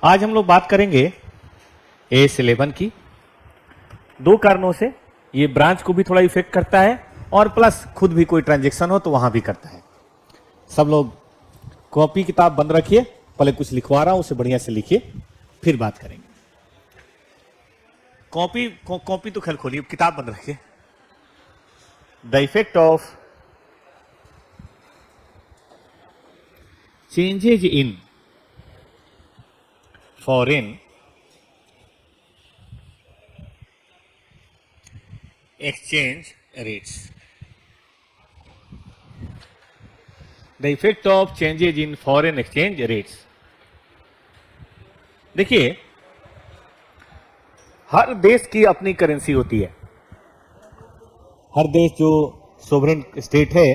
आज हम लोग बात करेंगे AS11 की। दो कारणों से ये ब्रांच को भी थोड़ा इफेक्ट करता है और प्लस खुद भी कोई ट्रांजैक्शन हो तो वहां भी करता है। सब लोग कॉपी किताब बंद रखिए, पहले कुछ लिखवा रहा हूं उसे बढ़िया से लिखिए, फिर बात करेंगे। कॉपी तो खैर खोलिए, किताब बंद रखिए। The effect of changes in foreign exchange rates. The effect of changes in foreign exchange rates. देखिए, हर देश की अपनी करेंसी होती है। हर देश जो सोवरेन स्टेट है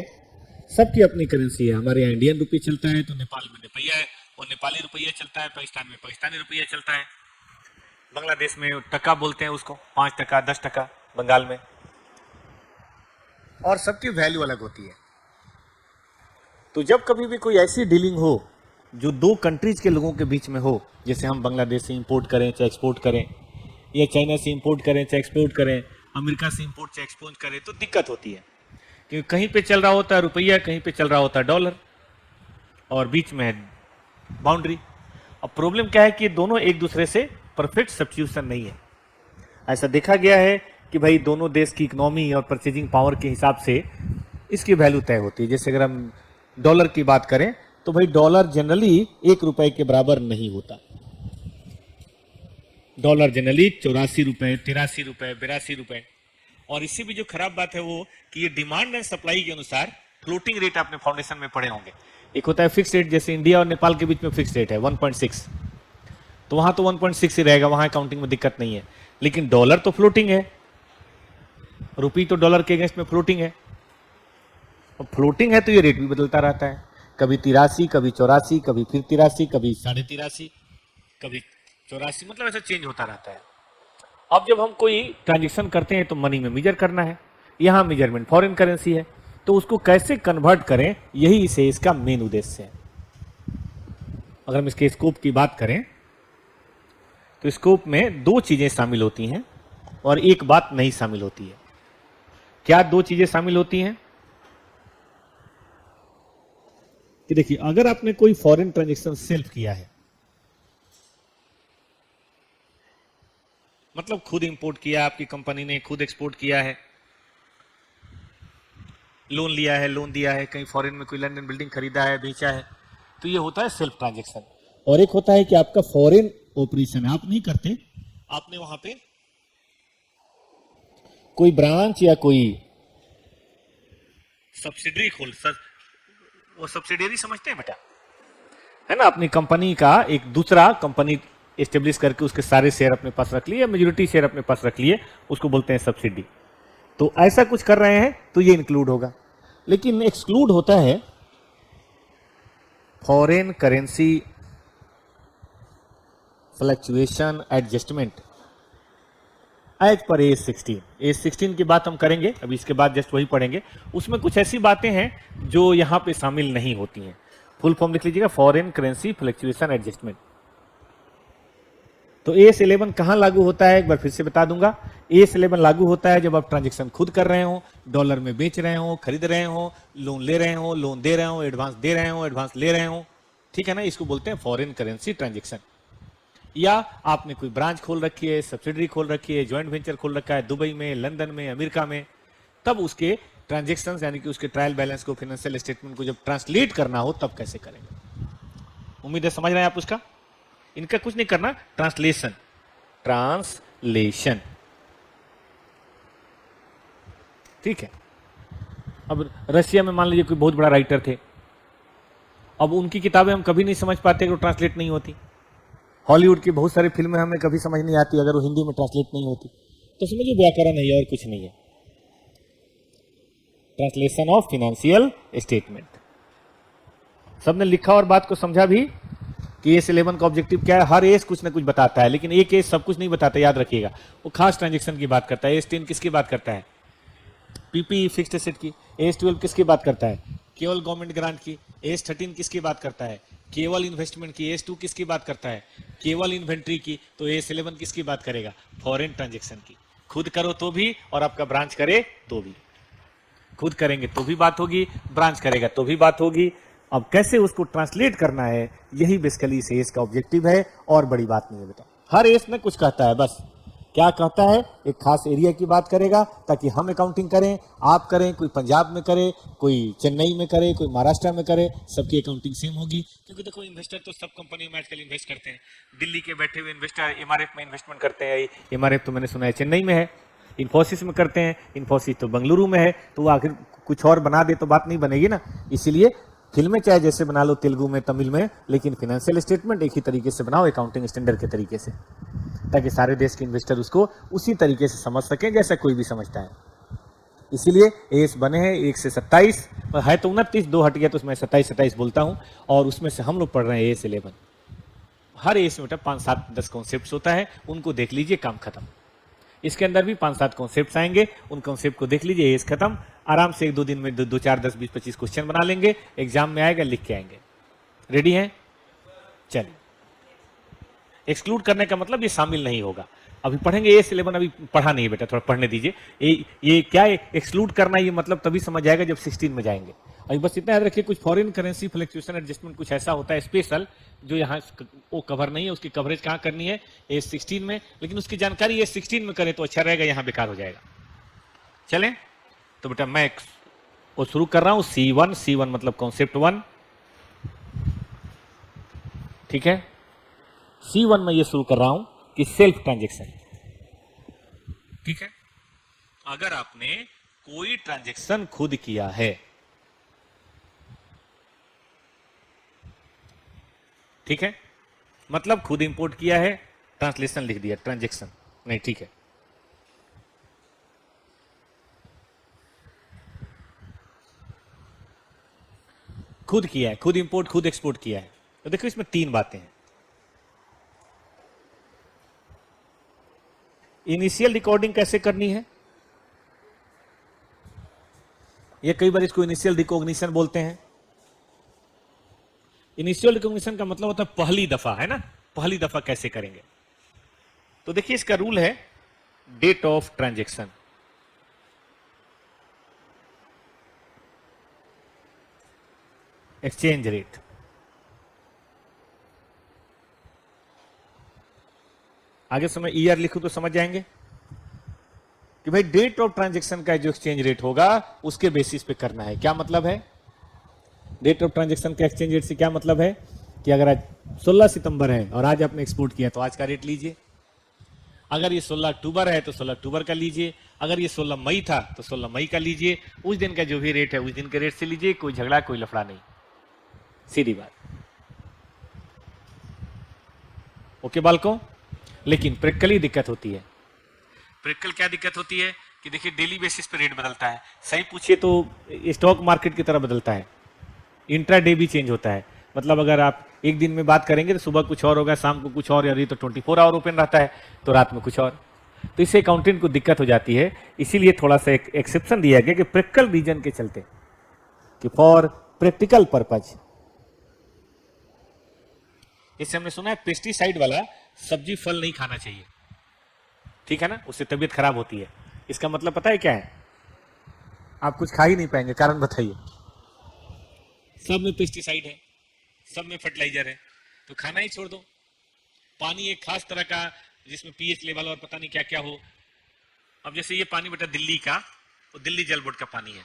सबकी अपनी करेंसी है। हमारे यहाँ इंडियन रुपये चलता है तो नेपाल में रुपया है, और नेपाली रुपया चलता है, पाकिस्तान में पाकिस्तानी रुपया चलता है, बांग्लादेश में टका बोलते हैं उसको, 5 टका 10 टका बंगाल में, और सबकी वैल्यू अलग होती है। तो जब कभी भी कोई ऐसी डीलिंग हो जो दो कंट्रीज के लोगों के बीच में हो, जैसे हम बांग्लादेश से इंपोर्ट करें चाहे एक्सपोर्ट करें, या चाइना से इंपोर्ट करें चाहे एक्सपोर्ट करें, अमेरिका से इंपोर्ट चाहे एक्सपोर्ट करें, तो दिक्कत होती है क्योंकि कहीं पे चल रहा होता है रुपया, कहीं पे चल रहा होता है डॉलर, और बीच में है बाउंड्री। अब प्रॉब्लम क्या है कि दोनों एक दूसरे से परफेक्ट सब्स्टिट्यूशन नहीं है। ऐसा देखा गया है कि भाई दोनों देश की इकोनॉमी और परचेजिंग पावर के हिसाब से इसकी वैल्यू तय होती है। जैसे अगर हम डॉलर की बात करें तो भाई डॉलर जनरली 1 रुपए के बराबर नहीं होता। डॉलर जनरली 84 रुपए, 83 रुपए, 82 रुपए। और इससे भी जो खराब बात है वो कि ये डिमांड एंड सप्लाई के अनुसार फ्लोटिंग रेट आपने फाउंडेशन में पढ़े होंगे। एक होता है फिक्स रेट, जैसे इंडिया और नेपाल के बीच में फिक्स रेट है 1.6, तो वहां तो 1.6 ही रहेगा, वहां काउंटिंग में दिक्कत नहीं है। लेकिन डॉलर तो फ्लोटिंग है, रुपी तो डॉलर के अगेंस्ट में फ्लोटिंग है, और फ्लोटिंग है तो ये रेट भी बदलता रहता है, कभी 83, कभी 84, कभी फिर 83, कभी 83.5, कभी 84, मतलब ऐसा चेंज होता रहता है। अब जब हम कोई ट्रांजेक्शन करते हैं तो मनी में मेजर करना है, यहाँ मेजरमेंट फॉरेन करेंसी है, तो उसको कैसे कन्वर्ट करें, यही इसे इसका मेन उद्देश्य है। अगर हम इसके स्कोप की बात करें तो स्कोप में 2 चीजें शामिल होती हैं और एक बात नहीं शामिल होती है। क्या 2 चीजें शामिल होती हैं? कि देखिए, अगर आपने कोई फॉरेन ट्रांजैक्शन सेल्फ किया है, मतलब खुद इंपोर्ट किया, आपकी कंपनी ने खुद एक्सपोर्ट किया है, लोन लिया है, लोन दिया है, कहीं फॉरेन में कोई लैंड एंड बिल्डिंग खरीदा है, बेचा है, तो ये होता है सेल्फ ट्रांजैक्शन। और एक होता है कि आपका फॉरेन ऑपरेशन है, आप नहीं करते, आपने वहां पे कोई ब्रांच या कोई सब्सिडरी वो सब्सिडरी समझते हैं बेटा, है ना, अपनी कंपनी का एक दूसरा कंपनी एस्टेब्लिश करके उसके सारे शेयर अपने पास रख लिए, मेजोरिटी शेयर अपने पास रख लिए, उसको बोलते हैं सब्सिडी। तो ऐसा कुछ कर रहे हैं तो ये इंक्लूड होगा। लेकिन एक्सक्लूड होता है foreign currency fluctuation adjustment as per AS16। AS16 की बात हम करेंगे, अभी इसके बाद जस्ट वही पढ़ेंगे। उसमें कुछ ऐसी बातें हैं जो यहां पे शामिल नहीं होती हैं। फुल फॉर्म लिख लीजिएगा, फॉरेन करेंसी फ्लक्चुएशन एडजस्टमेंट। तो AS11 कहां लागू होता है, एक बार फिर से बता दूंगा। AS11 लागू होता है जब आप ट्रांजैक्शन खुद कर रहे हो, डॉलर में बेच रहे हो, खरीद रहे हो, लोन ले रहे हो, लोन दे रहे हो, एडवांस दे रहे हो, एडवांस ले रहे हो, ठीक है ना, इसको बोलते हैं फॉरेन करेंसी ट्रांजैक्शन। या आपने कोई ब्रांच खोल रखी है, सब्सिडरी खोल रखी है, ज्वाइंट वेंचर खोल रखा है दुबई में, लंदन में, अमेरिका में, तब उसके ट्रांजैक्शंस यानी कि उसके ट्रायल बैलेंस को, फाइनेंशियल स्टेटमेंट को जब ट्रांसलेट करना हो तब कैसे करेंगे। उम्मीद है समझ रहे हैं आप उसका। इनका कुछ नहीं करना, ट्रांसलेशन ठीक है। अब रशिया में मान लीजिए कोई बहुत बड़ा राइटर थे, अब उनकी किताबें हम कभी नहीं समझ पाते अगर वो ट्रांसलेट नहीं होती। हॉलीवुड की बहुत सारी फिल्में हमें कभी समझ नहीं आती अगर वो हिंदी में ट्रांसलेट नहीं होती। तो समझिए व्याकरण है और कुछ नहीं है। ट्रांसलेशन ऑफ फाइनेंशियल स्टेटमेंट, सबने लिखा और बात को समझा भी कि AS11 का ऑब्जेक्टिव क्या है। हर एस कुछ ना कुछ बताता है, लेकिन एक एस सब कुछ नहीं बताता, याद रखिएगा। वो खास ट्रांजैक्शन की बात करता है। AS10 किसकी बात करता है? PPE फिक्स्ड एसेट की। AS12 किसकी बात करता है? केवल गवर्नमेंट ग्रांट की। AS13 किसकी बात करता है? केवल इन्वेस्टमेंट की। AS2 किसकी बात करता है? केवल इन्वेंट्री की। तो AS11 किसकी बात करेगा? फॉरेन ट्रांजेक्शन की। खुद करो तो भी और आपका ब्रांच करे तो भी। खुद करेंगे तो भी बात होगी, ब्रांच करेगा तो भी बात होगी। अब कैसे उसको ट्रांसलेट करना है, यही बेसिकली इस एस का ऑब्जेक्टिव है, और बड़ी बात नहीं है बेटा। हर एस में कुछ कहता है, बस क्या कहता है, एक खास एरिया की बात करेगा ताकि हम अकाउंटिंग करें, आप करें, कोई पंजाब में करे, कोई चेन्नई में करे, कोई महाराष्ट्र में करे, सबकी अकाउंटिंग सेम होगी। क्योंकि देखो इन्वेस्टर तो सब कंपनी में आजकल इन्वेस्ट करते हैं। दिल्ली के बैठे हुए इन्वेस्टर MRF में इन्वेस्टमेंट करते हैं। MRF तो मैंने सुना है चेन्नई में है। इन्फोसिस में करते हैं, इन्फोसिस तो बेंगलुरु में है। तो वो आखिर कुछ और बना दे तो बात नहीं बनेगी ना। इसीलिए फिल्में चाहे जैसे बना लो, तेलुगु में, तमिल में, लेकिन फाइनेंशियल स्टेटमेंट एक ही तरीके से बनाओ, अकाउंटिंग स्टैंडर्ड के तरीके से, ताकि सारे देश के इन्वेस्टर उसको उसी तरीके से समझ सकें जैसा कोई भी समझता है। इसीलिए एस बने हैं 1 से 27, है तो 29, 2 हट गया तो मैं 27 बोलता हूँ। और उसमें से हम लोग पढ़ रहे हैं AS11। हर एस में 5, 7, 10 कॉन्सेप्ट होता है, उनको देख लीजिए, काम खत्म। इसके अंदर भी 5, 7 कॉन्सेप्ट आएंगे, उन कॉन्सेप्ट को देख लीजिए, एस खत्म। आराम से 1-2 दिन में 2, 4, 10, 20, 25 क्वेश्चन बना लेंगे, एग्जाम में आएगा, लिख के आएंगे। रेडी हैं? चलिए। एक्सक्लूड करने का मतलब ये शामिल नहीं होगा। अभी पढ़ेंगे AS11, अभी पढ़ा नहीं है बेटा, थोड़ा पढ़ने दीजिए। ये क्या है एक्सक्लूड करना, ये मतलब तभी समझ आएगा जब 16 में जाएंगे। अभी बस इतना याद रखिए, कुछ फॉरेन करेंसी फ्लक्चुएशन एडजस्टमेंट कुछ ऐसा होता है स्पेशल, जो यहाँ वो कवर नहीं है। उसकी कवरेज कहाँ करनी है? AS16 में। लेकिन उसकी जानकारी AS16 में करें तो अच्छा रहेगा, यहाँ बेकार हो जाएगा। चलें तो बेटा मैं वो शुरू कर रहा हूँ। C1 मतलब कॉन्सेप्ट 1, ठीक है। C1 में ये शुरू कर रहा हूं कि सेल्फ ट्रांजैक्शन, ठीक है। अगर आपने कोई ट्रांजैक्शन खुद किया है, ठीक है, मतलब खुद इंपोर्ट किया है, ट्रांसलेशन लिख दिया, ट्रांजैक्शन नहीं, ठीक है। खुद किया है, खुद इंपोर्ट, खुद एक्सपोर्ट किया है, तो देखो इसमें 3 बातें हैं। इनिशियल रिकॉर्डिंग कैसे करनी है? ये कई बार इसको इनिशियल रिकॉग्निशन बोलते हैं। इनिशियल रिकॉग्निशन का मतलब होता है पहली दफा, है ना। पहली दफा कैसे करेंगे? तो देखिए इसका रूल है date of transaction, exchange rate, आगे समय ईयर लिखूं तो समझ जाएंगे कि भाई डेट ऑफ ट्रांजैक्शन का जो एक्सचेंज रेट होगा उसके बेसिस पे करना है। क्या मतलब है डेट ऑफ ट्रांजैक्शन का एक्सचेंज रेट से? क्या मतलब है कि अगर आज 16 सितंबर है और आज आपने एक्सपोर्ट किया तो आज का रेट लीजिए। अगर ये 16 अक्टूबर है तो 16 अक्टूबर का लीजिए। अगर ये 16 मई था तो 16 मई का लीजिए। उस दिन का जो भी रेट है उस दिन के रेट से लीजिए, कोई झगड़ा कोई लफड़ा नहीं, सीधी बात। ओके बालकों, लेकिन प्रैक्टिकली दिक्कत होती है। प्रैक्टिकल क्या दिक्कत होती है कि देखिए डेली बेसिस पे रेट बदलता है। सही पूछिए तो स्टॉक मार्केट की तरह बदलता है, इंट्राडे भी चेंज होता है। मतलब अगर आप एक दिन में बात करेंगे तो सुबह कुछ और होगा, शाम को कुछ और, यानी तो 24 आवर ओपन रहता है तो रात में कुछ और। तो इससे अकाउंटेंट को दिक्कत हो जाती है। इसीलिए थोड़ा सा एक एक्सेप्शन दिया गया कि प्रैक्टिकल रीजन के चलते, कि फॉर प्रैक्टिकल पर्पज। जैसे हमने सुना है पेस्टिसाइड वाला सब्जी फल नहीं खाना चाहिए, ठीक है ना, उससे तबीयत खराब होती है। इसका मतलब पता है क्या है? आप कुछ खा ही नहीं पाएंगे। कारण बताइए? सब में पेस्टिसाइड है, सब में फर्टिलाइजर है, तो खाना ही छोड़ दो। पानी एक खास तरह का जिसमें पीएच लेवल और पता नहीं क्या क्या हो। अब जैसे ये पानी बेटा दिल्ली का, वो दिल्ली जल बोर्ड का पानी है,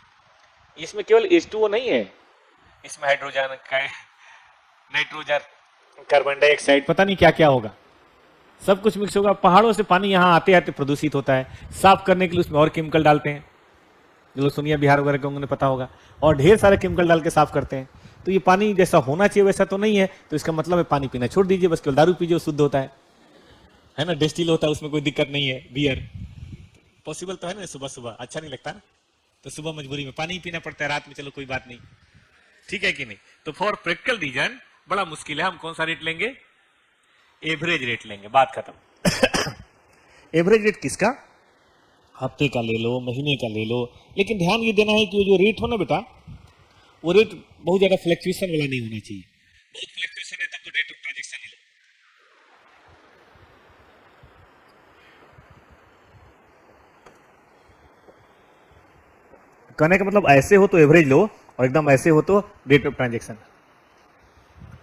इसमें केवल H2O नहीं है, इसमें हाइड्रोजन, नाइट्रोजन, कार्बन डाइऑक्साइड, पता नहीं क्या क्या होगा, सब कुछ मिक्स होगा। पहाड़ों से पानी यहाँ आते आते प्रदूषित होता है। साफ करने के लिए उसमें और केमिकल डालते हैं, जो लोग सुनिया बिहार वगैरह के उन्हें पता होगा, और ढेर सारे केमिकल डाल के साफ करते हैं। तो ये पानी जैसा होना चाहिए वैसा तो नहीं है। तो इसका मतलब है पानी पीना छोड़ दीजिए, बस केवल दारू पीजिए, शुद्ध होता है ना, डिस्टिल होता है, उसमें कोई दिक्कत नहीं है। बियर पॉसिबल तो है ना, सुबह सुबह अच्छा नहीं लगता ना, तो सुबह मजबूरी में पानी पीना पड़ता है, रात में चलो कोई बात नहीं, ठीक है कि नहीं। तो फॉर प्रैक्टिकल रीजन बड़ा मुश्किल है। हम कौन सा रेट लेंगे? एवरेज रेट लेंगे, बात खत्म। एवरेज रेट किसका? हफ्ते का ले लो, महीने का ले लो, लेकिन ध्यान ये देना है कि जो रेट हो ना बेटा, वो रेट बहुत ज्यादा फ्लक्चुएशन वाला नहीं होना चाहिए। बहुत फ्लक्चुएशन है तब तो डेट ऑफ ट्रांजेक्शन ही लो। कहने का मतलब ऐसे हो तो एवरेज लो और एकदम ऐसे हो तो डेट ऑफ ट्रांजेक्शन।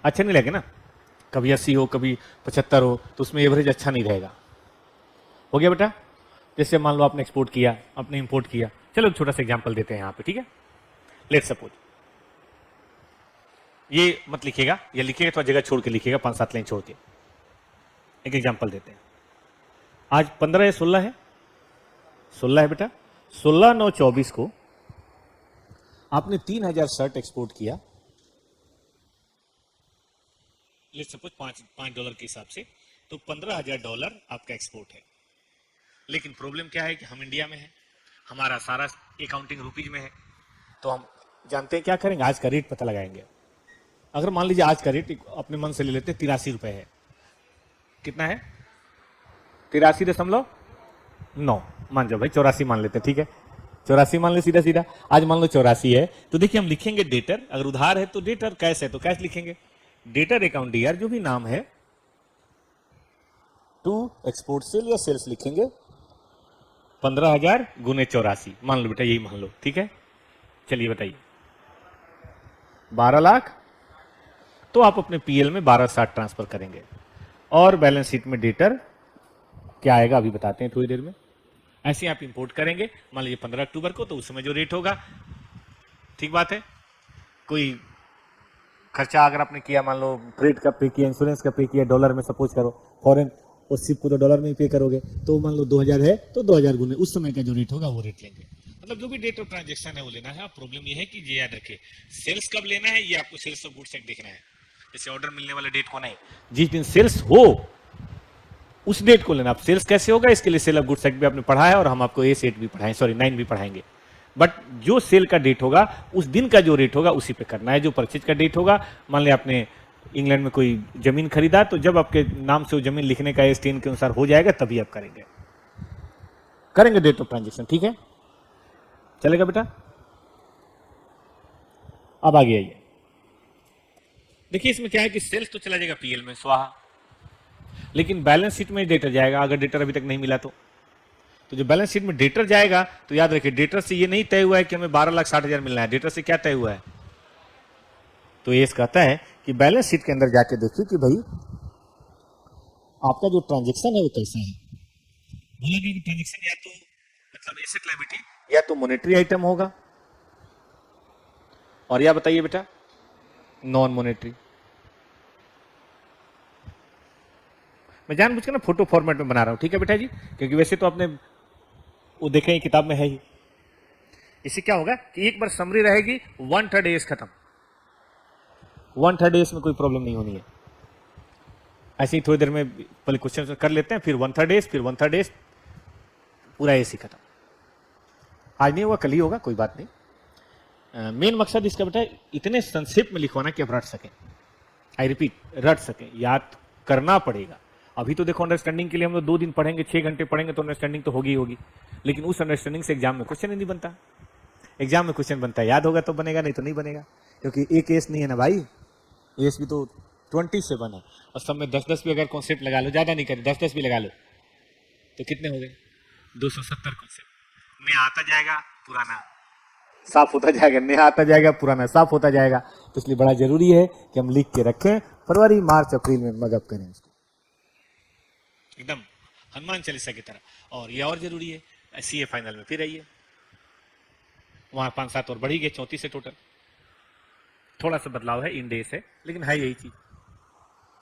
अच्छा नहीं लगे ना, कभी 80 हो कभी 75 हो तो उसमें एवरेज अच्छा नहीं रहेगा। हो गया बेटा। जैसे मान लो आपने एक्सपोर्ट किया, आपने इंपोर्ट किया, चलो एक छोटा सा एग्जांपल देते हैं यहाँ पे, ठीक है। लेट सपोज ये मत लिखिएगा, ये लिखिएगा थोड़ा जगह छोड़ के लिखिएगा, 5-7 लाइन छोड़ के। एक एग्जांपल देते हैं। आज 15 या 16 है, 16 है बेटा। 16/9/24 को आपने 3000 शर्ट एक्सपोर्ट किया, लेट सपोज $5 के हिसाब से, तो $15,000 आपका एक्सपोर्ट है। लेकिन प्रॉब्लम क्या है कि हम इंडिया में है, हमारा सारा अकाउंटिंग रुपीज में है, तो हम जानते हैं क्या करेंगे, आज का रेट पता लगाएंगे। अगर मान लीजिए आज का रेट अपने मन से ले लेते हैं 83 रुपए है, कितना है 83.9, मान जाओ भाई 84 मान लेते हैं, ठीक है 84 मान लो सीधा सीधा। आज मान लो 84 है तो देखिए हम लिखेंगे डेटर, अगर उधार है तो डेटर, कैश है तो कैश लिखेंगे। डेटर अकाउंट डीआर जो भी नाम है, टू एक्सपोर्ट सेल या सेल्स लिखेंगे, 15,000 गुने 84 मान लो बेटा, यही मान लो, ठीक है। चलिए बताइए 12 लाख, तो आप अपने पीएल में 1260 ट्रांसफर करेंगे और बैलेंस शीट में डेटर क्या आएगा अभी बताते हैं थोड़ी देर में। ऐसे ही आप इंपोर्ट करेंगे, मान लीजिए 15 अक्टूबर को, तो उस समय जो रेट होगा, ठीक बात है। कोई खर्चा अगर आपने किया, मान लो फ्रेट का पे किया, इंश्योरेंस का पे किया, डॉलर में सपोज करो, फॉरेन और शिप को तो डॉलर में ही पे करोगे, तो मान लो 2000 है तो 2000 गुने उस समय का जो रेट होगा वो रेट लेंगे। मतलब जो भी डेट ऑफ ट्रांजेक्शन है वो लेना है। अब प्रॉब्लम ये है कि ये याद रखिए, सेल्स कब लेना है ये आपको सेल्स ऑफ गुड्स एक्ट देखना है, जैसे ऑर्डर मिलने वाले डेट को नहीं, जिस दिन सेल्स हो उस डेट को लेना। आप सेल्स कैसे होगा इसके लिए सेल ऑफ गुड्स एक्ट भी आपने पढ़ा है और हम आपको A8 भी पढ़ाएं, सॉरी 9 भी पढ़ाएंगे। बट जो सेल का डेट होगा उस दिन का जो रेट होगा उसी पे करना है। जो परचेज का डेट होगा, मान लिया आपने इंग्लैंड में कोई जमीन खरीदा, तो जब आपके नाम से वो जमीन लिखने का AS10 के अनुसार हो जाएगा तभी आप करेंगे डेट ऑफ ट्रांजेक्शन, ठीक है। चलेगा बेटा। अब आगे आइए, देखिए इसमें क्या है कि सेल्स तो चला जाएगा पीएल में स्वाहा, लेकिन बैलेंस शीट में डेटर जाएगा अगर डेटर अभी तक नहीं मिला तो जो बैलेंस शीट में डेटर जाएगा, तो याद रखिए डेटर से ये नहीं तय हुआ है कि हमें 12,60,000 मिलना है। डेटर से क्या तय हुआ है, तो ये कहता है कि बैलेंस शीट के अंदर जाके देखिए कि भाई आपका जो ट्रांजेक्शन है वो कैसा है। बोलेंगे कि ट्रांजेक्शन या तो मतलब एसेट लायबिलिटी या तो मॉनेटरी आइटम होगा, और या बताइए बेटा नॉन मॉनेटरी। मैं जानबूझ के ना फोटो फॉर्मेट में बना रहा हूं, ठीक है बेटा जी, क्योंकि वैसे तो आपने वो देखे ही किताब में है ही। इससे क्या होगा कि एक बार समरी रहेगी, 1/3 एस खत्म, 1/3 एस में कोई प्रॉब्लम नहीं होनी है। ऐसे ही थोड़ी देर में पहले क्वेश्चन कर लेते हैं, फिर 1/3 एस, फिर 1/3 एस, पूरा एस ही खत्म। आज नहीं होगा कल ही होगा, कोई बात नहीं। मेन मकसद इसका बेटा इतने संक्षेप में लिखवाना कि आप रट सकें। आई रिपीट, रट सकें, याद करना पड़ेगा। अभी तो देखो अंडरस्टैंडिंग के लिए हम लोग 2 दिन पढ़ेंगे, 6 घंटे पढ़ेंगे तो अंडरस्टैंडिंग तो होगी ही होगी, लेकिन उस अंडरस्टैंडिंग से एग्जाम में क्वेश्चन ही नहीं बनता। एग्जाम में क्वेश्चन बनता है, याद होगा तो बनेगा, नहीं तो नहीं बनेगा, क्योंकि एक एस नहीं है ना भाई, एस भी तो 20 से बना, और सब में 10-10 भी अगर कॉन्सेप्ट लगा लो, ज्यादा नहीं करें 10-10 भी लगा लो, तो कितने हो गए 270 कॉन्सेप्ट। नया आता जाएगा, पुराना साफ होता जाएगा, नया आता जाएगा, पुराना साफ होता जाएगा। तो इसलिए बड़ा जरूरी है कि हम लिख के रखें, फरवरी मार्च अप्रैल में मगअप करें उसको एकदम हनुमान चालीसा की तरह। और ये और जरूरी है, सीए फाइनल में फिर आइए, वहां 5-7 और बढ़ी गए, 34 है टोटल। थोड़ा सा बदलाव है, इन डेज है, लेकिन है यही चीज।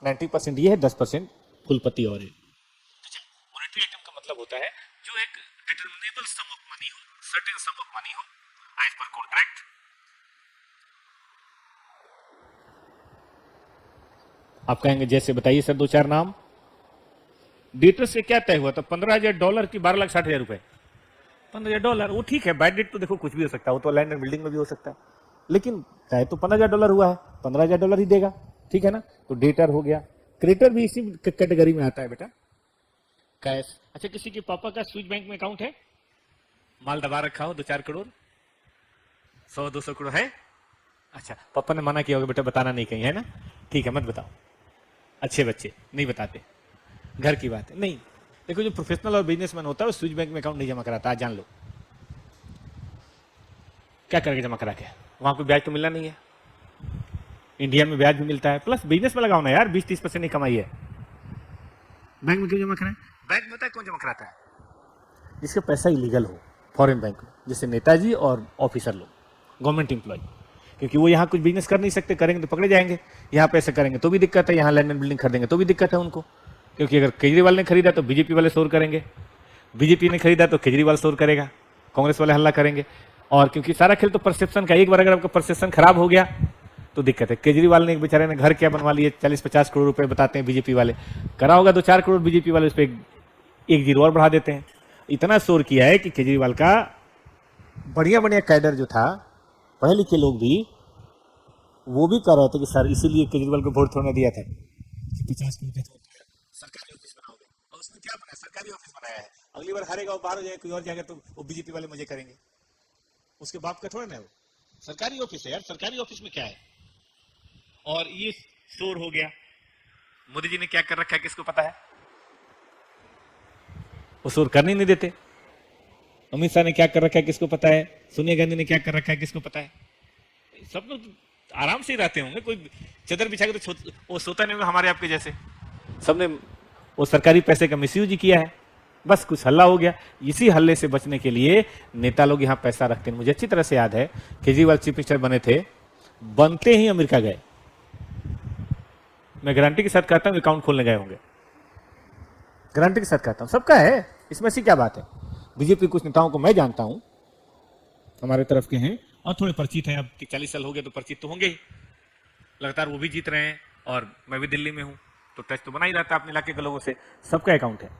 90% ये है, 10% फुलपति और है। मॉनेटरी आइटम का मतलब होता है जो एक डिटरमिनेबल सम ऑफ मनी हो, सर्टेन सम ऑफ मनी हो एज पर कॉन्ट्रैक्ट। आप कहेंगे जैसे बताइए सर 2-4 नाम। डेटर से क्या तय हुआ था, $15,000 की 12,60,000 रुपए। $15,000 वो ठीक है, बाय डेट तो देखो कुछ भी हो सकता है, वो तो लैंड एंड बिल्डिंग में भी हो सकता है, लेकिन तय तो $15,000 हुआ है, $15,000 ही देगा, ठीक है ना। तो डेटर हो गया। क्रेडिटर भी इसी कैटेगरी में आता है बेटा, कैश। अच्छा, किसी के पापा का स्विच बैंक में अकाउंट है, माल दबा रखा हो 2-4 करोड़, 100-200 करोड़ है, अच्छा, पापा ने मना किया होगा बेटा बताना नहीं कहीं, है ना? ठीक है, मत बताओ। अच्छे बच्चे नहीं बताते, घर की बात है। नहीं, देखो जो प्रोफेशनल और बिजनेसमैन होता है वो स्विच बैंक में अकाउंट नहीं जमा कराता, आज जान लो। क्या करके जमा करा के? वहां पे ब्याज तो मिलना नहीं है। इंडिया में ब्याज भी मिलता है, प्लस बिजनेस में लगाओ ना यार, 20-30% नहीं कमाई है। बैंक में क्यों जमा कराए? बैंक में पता है कौन जमा कराता है? जिसका पैसा इलीगल हो, फॉरेन बैंक में, जैसे नेताजी और ऑफिसर लोग, गवर्नमेंट एम्प्लॉय। क्योंकि वो यहाँ कुछ बिजनेस कर नहीं सकते, करेंगे तो पकड़े जाएंगे। यहाँ पैसे करेंगे तो भी दिक्कत है, यहाँ लैंड एंड बिल्डिंग खरीदेंगे तो भी दिक्कत है उनको। क्योंकि अगर केजरीवाल ने खरीदा तो बीजेपी वाले शोर करेंगे, बीजेपी ने खरीदा तो केजरीवाल शोर करेगा, कांग्रेस वाले हल्ला करेंगे। और क्योंकि सारा खेल तो परसेप्शन का, एक बार अगर आपका परसेप्शन खराब हो गया तो दिक्कत है। केजरीवाल ने एक बेचारे ने घर क्या बनवा लिए, 40-50 करोड़ रुपए बताते हैं बीजेपी वाले, करा होगा 2-4 करोड़, बीजेपी वाले उस पर एक जीरो और बढ़ा देते हैं। इतना शोर किया है कि केजरीवाल का बढ़िया बढ़िया कैडर जो था, पढ़े लिखे लोग भी, वो भी कर रहे थे कि सर इसीलिए केजरीवाल को वोट थोड़ा दिया था कि 50 करोड़ सरकारी ऑफिस बनाओगे, और उसने क्या बनाया? सरकारी ऑफिस बनाया है। अगली बार हारेगा वो बाहर हो जाएगा, कोई और जाएगा तो वो बीजेपी वाले मजे करेंगे। उसके बाप का थोड़ा ना है वो, सरकारी ऑफिस है यार। सरकारी ऑफिस में क्या है? और ये शोर हो गया। मोदी जी ने क्या कर रखा है किसको पता है? वो शोर करने नहीं देते। अमित शाह ने क्या कर रखा है किसको पता है? सोनिया गांधी ने क्या कर रखा है किसको पता है? सब लोग आराम से ही रहते होंगे, कोई चदर बिछा के तो वो सोता नहीं होगा हमारे आपके जैसे। सबने वो सरकारी पैसे का मिसयूज ही किया है, बस कुछ हल्ला हो गया। इसी हल्ले से बचने के लिए नेता लोग यहाँ पैसा रखते हैं। मुझे अच्छी तरह से याद है, केजरीवाल चीफ मिनिस्टर बने थे, बनते ही अमेरिका गए। मैं गारंटी के साथ कहता हूँ अकाउंट खोलने गए होंगे, गारंटी के साथ कहता हूँ। सबका है, इसमें से क्या बात है? बीजेपी कुछ नेताओं को मैं जानता हूं, हमारे तरफ के हैं और थोड़े परिचित हैं। अब 40 साल हो गए तो परिचित तो होंगे ही, लगातार वो भी जीत रहे हैं और मैं भी दिल्ली में हूं, तो टच तो बना ही रहता है अपने इलाके के लोगों से। सबका अकाउंट है,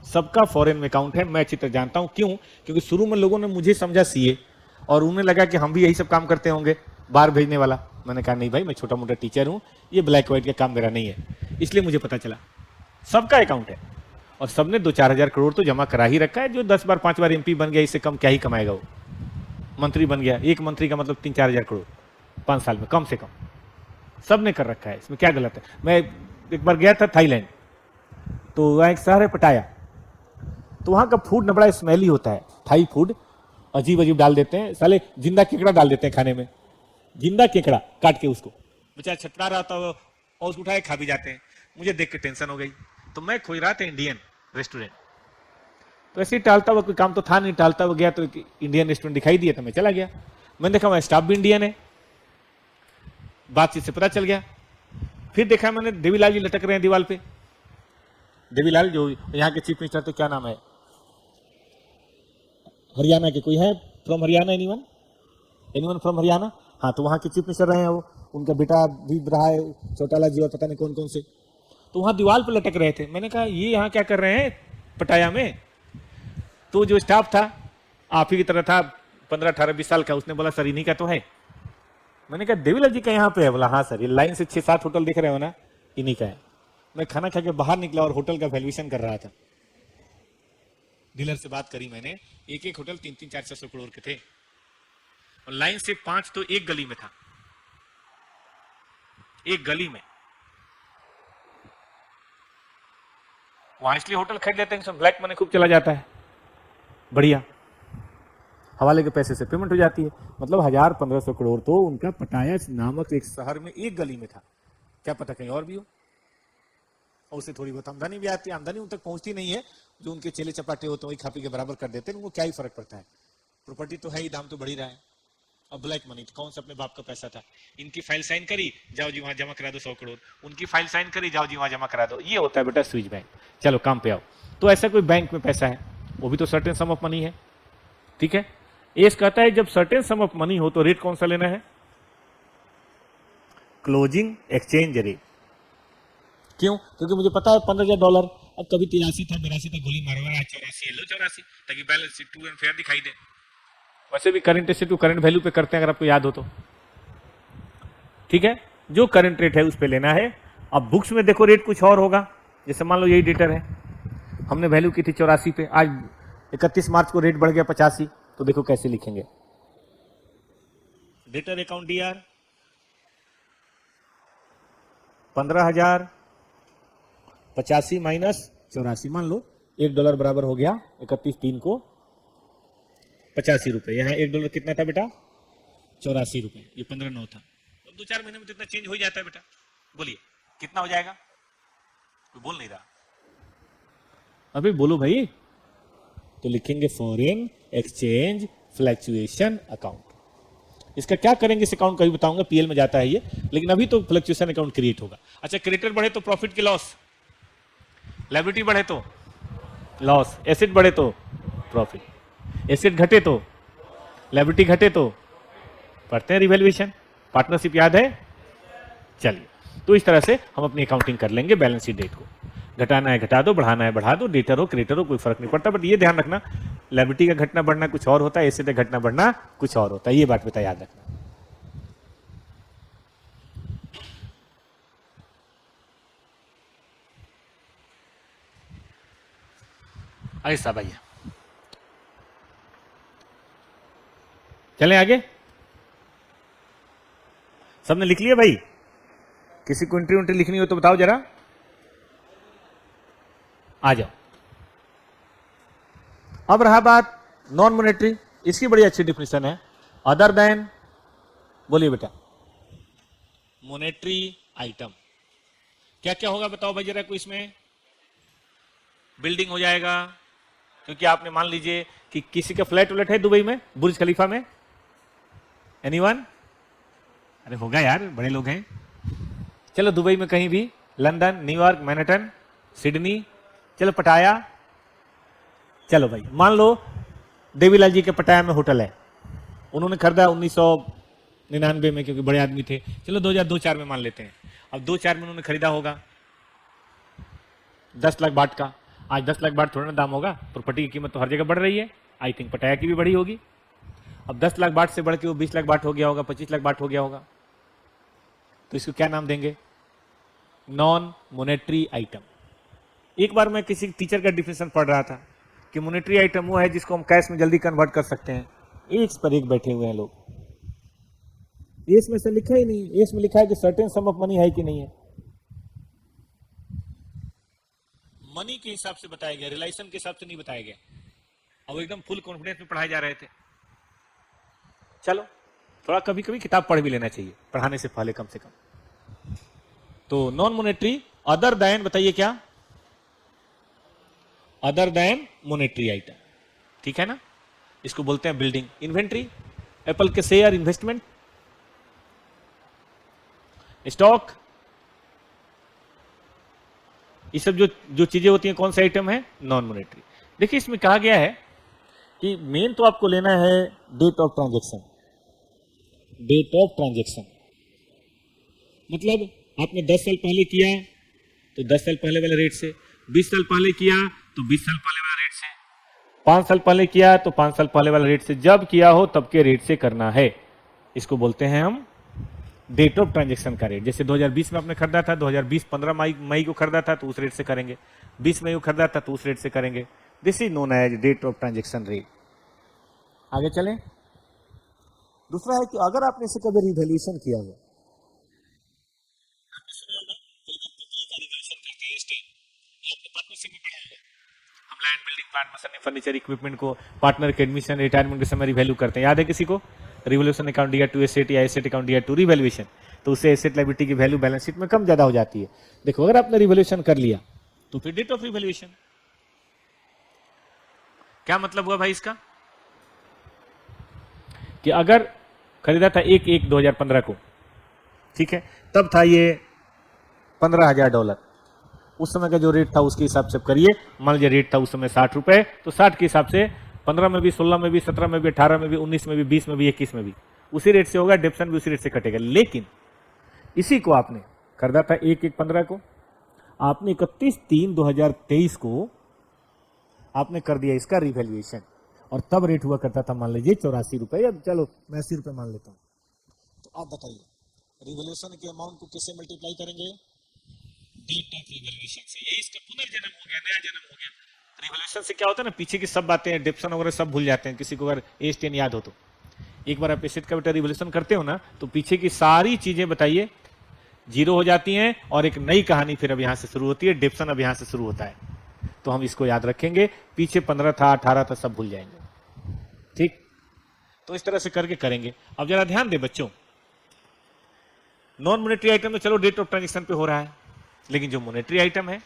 सबका फॉरेन में अकाउंट है। मैं अच्छी तरह जानता हूं। क्यों? क्योंकि शुरू में लोगों ने मुझे समझा सीए, और उन्हें लगा कि हम भी यही सब काम करते होंगे, बाहर भेजने वाला। मैंने कहा नहीं भाई, मैं छोटा मोटा टीचर हूं, ये ब्लैक व्हाइट का काम मेरा नहीं है। इसलिए मुझे पता चला सबका अकाउंट है, और सबने 2-4 हजार करोड़ तो जमा करा ही रखा है। जो 10 बार 5 बार एमपी बन गया, इससे कम क्या ही कमाएगा वो? मंत्री बन गया, एक मंत्री का मतलब 3-4 हजार करोड़ 5 साल में कम से कम, सबने कर रखा है। इसमें क्या गलत है? मैं एक बार गया था थाईलैंड, तो वहाँ एक शहर है पटाया, तो वहाँ का फूड न बड़ा स्मेली होता है। थाई फूड अजीब अजीब डाल देते हैं, साले जिंदा केकड़ा डाल देते हैं खाने में, जिंदा केकड़ा काट के उसको, बेचारा छटका रहा था और उसको उठाए खा भी जाते हैं। मुझे देख के टेंशन हो गई, तो मैं खोज रहा था इंडियन रेस्टोरेंट, तो ऐसे ही टालता हुआ, कोई काम तो था नहीं, टालता हुआ गया तो इंडियन रेस्टोरेंट दिखाई दिया, तो मैं चला गया। मैंने देखा वहां स्टाफ भी इंडियन है, बातचीत से पता चल गया। फिर देखा मैंने देवीलाल जी लटक रहे हैं दीवार पे। देवीलाल जो यहाँ के चीफ मिनिस्टर, तो क्या नाम है, हरियाणा के कोई है, from Haryana, anyone from Haryana? हाँ, तो वहाँ के चीफ मिनिस्टर रहे हैं वो, उनका बेटा भी रहा है चौटाला जी, और पता नहीं कौन कौन से, तो वहां दीवार पर लटक रहे थे। मैंने कहा ये यहाँ क्या कर रहे हैं पटाया में? तो जो स्टाफ था आप ही की तरह था, 15-18-20 साल का, उसने बोला सर इन्हीं का तो है। मैंने कहा देवीलाल जी का यहाँ पे है? बोला हाँ सर, ये लाइन से 6-7 होटल दिख रहे हो ना, इन्हीं का है। मैं खाना खा के बाहर निकला और होटल का वैल्यूएशन कर रहा था। डीलर से बात करी मैंने, एक एक होटल 300-400 करोड़ के थे, और लाइन से 5 तो एक गली में था, एक गली में। वहां इसलिए होटल खरीद लेते हैं, ब्लैक मनी खूब चला जाता है, बढ़िया हवाले के पैसे से पेमेंट हो जाती है। मतलब 1000-1500 करोड़ तो उनका पटाया नामक एक शहर में एक गली में था, क्या पता कहीं और भी हो। और उससे थोड़ी बहुत आमदनी भी आती है, आमदनी उन तक पहुंचती नहीं है, जो उनके चेले चपाटे होते हैं वही खा पी के बराबर कर देते हैं, उनको क्या ही फर्क पड़ता है। प्रॉपर्टी तो है ही, दाम तो बढ़ ही रहा है। और ब्लैक मनी तो कौन सा अपने बाप का पैसा था, इनकी फाइल साइन करी, जाओ जी वहां जमा करा दो 100 करोड़, उनकी फाइल साइन करी, जाओ जी वहां जमा करा दो। ये होता है बेटा स्विच बैंक। चलो काम पे आओ। तो ऐसा कोई बैंक में पैसा है, वो भी तो सर्टेन सम ऑफ मनी है, ठीक है। एस कहता है जब सर्टेन सम ऑफ मनी हो तो रेट कौन सा लेना है? Closing exchange rate. क्यों? क्योंकि मुझे पता है $15,000, अब कभी 83 था, 82 था, गोली मारवा 84, लो 84, ताकि balance sheet true and fair दिखाई दे। वैसे भी current asset to current value पे करते हैं, अगर आपको याद हो तो, ठीक है। जो करंट रेट है उस पे लेना है। अब बुक्स में देखो रेट कुछ और होगा, जैसे मान लो यही डेटर है, हमने वैल्यू की थी 84 पे, आज 31 मार्च को रेट बढ़ गया 85, तो देखो कैसे लिखेंगे, डेटर अकाउंट डीआर 15,000 85 माइनस 84, मान लो $1 बराबर हो गया 31/3 को 85 रुपए। यहाँ $1 कितना था बेटा? 84 रुपए। ये 15/9 था। अब 2-4 महीने में तो इतना चेंज हो जाता है बेटा। बोलिए कितना हो जाएगा? कोई बोल नहीं रहा। अभी बोलो भाई। तो लिखेंगे फॉरेन एक्सचेंज फ्लक्चुएशन अकाउंट। इसका क्या करेंगे इस अकाउंट का भी बताऊंगा, पीएल में जाता है ये, लेकिन अभी तो फ्लक्चुएशन अकाउंट क्रिएट होगा। अच्छा, क्रेडिटर बढ़े तो प्रॉफिट की लॉस, लायबिलिटी बढ़े तो लॉस, एसेट बढ़े तो प्रॉफिट, एसेट घटे तो लायबिलिटी घटे तो पढ़ते हैं रिवैल्यूएशन। पार्टनरशिप याद है? चलिए, तो इस तरह से हम अपनी अकाउंटिंग कर लेंगे बैलेंस शीट डेट को। घटाना है घटा दो, बढ़ाना है बढ़ा दो, डेटर हो क्रेडिटर हो कोई फर्क नहीं पड़ता। बट ये ध्यान रखना, लायबिलिटी का घटना बढ़ना कुछ और होता है, एसेट का घटना बढ़ना कुछ और होता है। ये बात बेटा याद रखना। ऐसा भैया, चलें आगे। सबने लिख लिया भाई? किसी को एंट्री उंट्री लिखनी हो तो बताओ जरा, आ जाओ। अब रहा बात नॉन मॉनेटरी, इसकी बड़ी अच्छी डिफिनेशन है, अदर देन, बोलिए बेटा, मॉनेटरी आइटम। क्या क्या होगा बताओ भाई जरा को। इसमें बिल्डिंग हो जाएगा, क्योंकि आपने मान लीजिए कि किसी का फ्लैट व्लैट है दुबई में, बुर्ज खलीफा में, एनीवन? अरे होगा यार, बड़े लोग हैं। चलो दुबई में कहीं भी, लंदन, न्यूयॉर्क, मैनहट्टन, सिडनी, चलो पटाया। चलो भाई मान लो देवीलाल जी के पटाया में होटल है, उन्होंने खरीदा 1999 में, क्योंकि बड़े आदमी थे। चलो 2002-4 में मान लेते हैं। अब 2-4 में उन्होंने खरीदा होगा 10 लाख बाट का। आज 10 लाख बाट थोड़ा ना दाम होगा, प्रॉपर्टी की कीमत तो हर जगह बढ़ रही है। आई थिंक पटाया की भी बढ़ी होगी। अब 10 लाख बाट से बढ़ के वो 20 लाख बाट हो गया होगा, 25 लाख बाट हो गया होगा। तो इसको क्या नाम देंगे? Non monetary item. एक बार मैं किसी टीचर का डिफिनेशन पढ़ रहा था कि मॉनेटरी आइटम वो है जिसको हम कैश में जल्दी कन्वर्ट कर सकते हैं। एक पर एक बैठे हुए हैं लोग। एस में से लिखा ही नहीं, एस में लिखा है कि सर्टेन सम ऑफ मनी है कि नहीं है। मनी के हिसाब से बताया गया, रिलेशन के हिसाब से नहीं बताया गया। अब एकदम फुल कॉन्फिडेंस में पढ़ाए जा रहे थे। चलो थोड़ा कभी कभी किताब पढ़ भी लेना चाहिए पढ़ाने से पहले कम से कम। तो नॉन मॉनेटरी अदर देन, बताइए क्या? अदर देन मॉनेटरी आइटम, ठीक है ना? इसको बोलते हैं बिल्डिंग। इन्वेंट्री, एप्पल के शेयर, इन्वेस्टमेंट, स्टॉक, ये सब जो चीजें होती हैं कौन सा आइटम है? Non monetary. देखिए इसमें कहा गया है कि मेन तो आपको लेना है date of transaction. Date of transaction मतलब आपने 10 साल पहले किया तो 10 साल पहले वाले रेट से, 20 साल पहले किया तो 20 साल पहले वाले रेट से, 5 साल पहले किया तो 5 साल पहले वाले रेट से, जब किया हो तब के रेट से करना है। इसको बोलते हैं हम डेट ऑफ ट्रांजेक्शन का रेट। जैसे 2020 में आपने खरीदा था, 2020 15 मई को खरीदा था तो उस रेट से करेंगे, 20 मई को खरीदा था तो उस रेट से करेंगे। This is known as date of transaction rate. आगे चलें। दूसरा है कि अगर आपने इसे कभी रिवैल्यूएशन किया हो, हम land, building, plant, machinery, furniture, equipment को पार्टनर के एडमिशन, रिटायरमेंट के समय रिवैल्यू करते हैं। याद है किसी को? रिवोल्यूशन अकाउंट दिया टू एसेट या एसेट अकाउंट दिया टू रिवैल्यूएशन, तो उससे एसेट लायबिलिटी की वैल्यू बैलेंस शीट में कम ज्यादा हो जाती है। देखो अगर आपने रिवोल्यूशन कर लिया तो फिर डेट ऑफ रिवैल्यूएशन। क्या मतलब हुआ भाई इसका? कि अगर खरीदा था 1/1/2015 को, ठीक है, तब था ये $15,000, उस समय का जो रेट था उसके हिसाब से करिए। मान लीजिए रेट था उस समय 60 रुपए, तो 60 के हिसाब से 15 में भी, 16 में भी, 17 में भी, 18 में भी, 19 में भी, 20 में भी, 21 में भी उसी रेट से होगा। डेप्शन भी उसी रेट से कटेगा। लेकिन इसी को आपने खरीदा था 1/1/15 को, आपने 31/3/2023 को आपने कर दिया इसका रिवैल्यूएशन, और तब रेट हुआ करता था मान लीजिए 84 रुपए, या चलो मैं 80 रुपए मान लेता हूं। तो आप बताइए रिवैल्यूएशन के अमाउंट को किससे मल्टीप्लाई करेंगे? डेट ऑफ रिवैल्यूएशन से। ये इसका पुनर्जन्म हो गया, नया जन्म हो गया। रिवैल्यूएशन से क्या होता है ना, पीछे की सब बातें, डेप्शन वगैरह सब भूल जाते हैं, किसी को अगर एज 10 याद हो तो। एक बार आप एसेट का बेटा रिवोल्यूशन करते हो ना, तो पीछे की सारी चीजें बताइए जीरो हो जाती हैं और एक नई कहानी फिर अब यहां से शुरू होती है, डिप्सन अब यहां से शुरू होता है। तो हम इसको याद रखेंगे, पीछे 15 था 18 था सब भूल जाएंगे। ठीक, तो इस तरह से करके करेंगे। अब जरा ध्यान दे बच्चों, नॉन मॉनेटरी आइटम तो चलो डेट ऑफ ट्रांजेक्शन पे हो रहा है, लेकिन जो मॉनेटरी आइटम है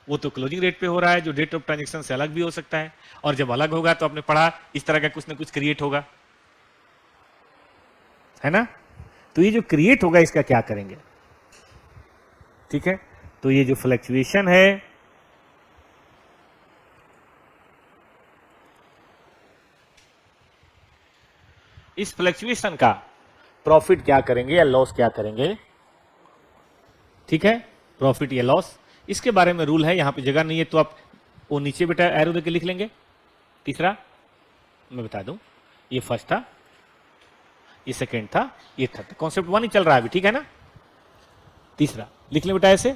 वो तो क्लोजिंग रेट पे हो रहा है, जो डेट ऑफ ट्रांजेक्शन से अलग भी हो सकता है। और जब अलग होगा तो आपने पढ़ा इस तरह का कुछ ना कुछ क्रिएट होगा, है ना। तो ये जो क्रिएट होगा इसका क्या करेंगे, ठीक है। तो ये जो फ्लक्चुएशन है, इस फ्लक्चुएशन का प्रॉफिट क्या करेंगे या लॉस क्या करेंगे, ठीक है। प्रॉफिट या लॉस, इसके बारे में रूल है, यहां पे जगह नहीं है तो आप वो नीचे बेटा एरो देके लिख लेंगे। तीसरा मैं बता दूं, ये फर्स्ट था, ये सेकेंड था, ये थर्ड था, कॉन्सेप्ट 1 ही चल रहा है अभी, ठीक है ना। तीसरा लिख लें बेटा ऐसे,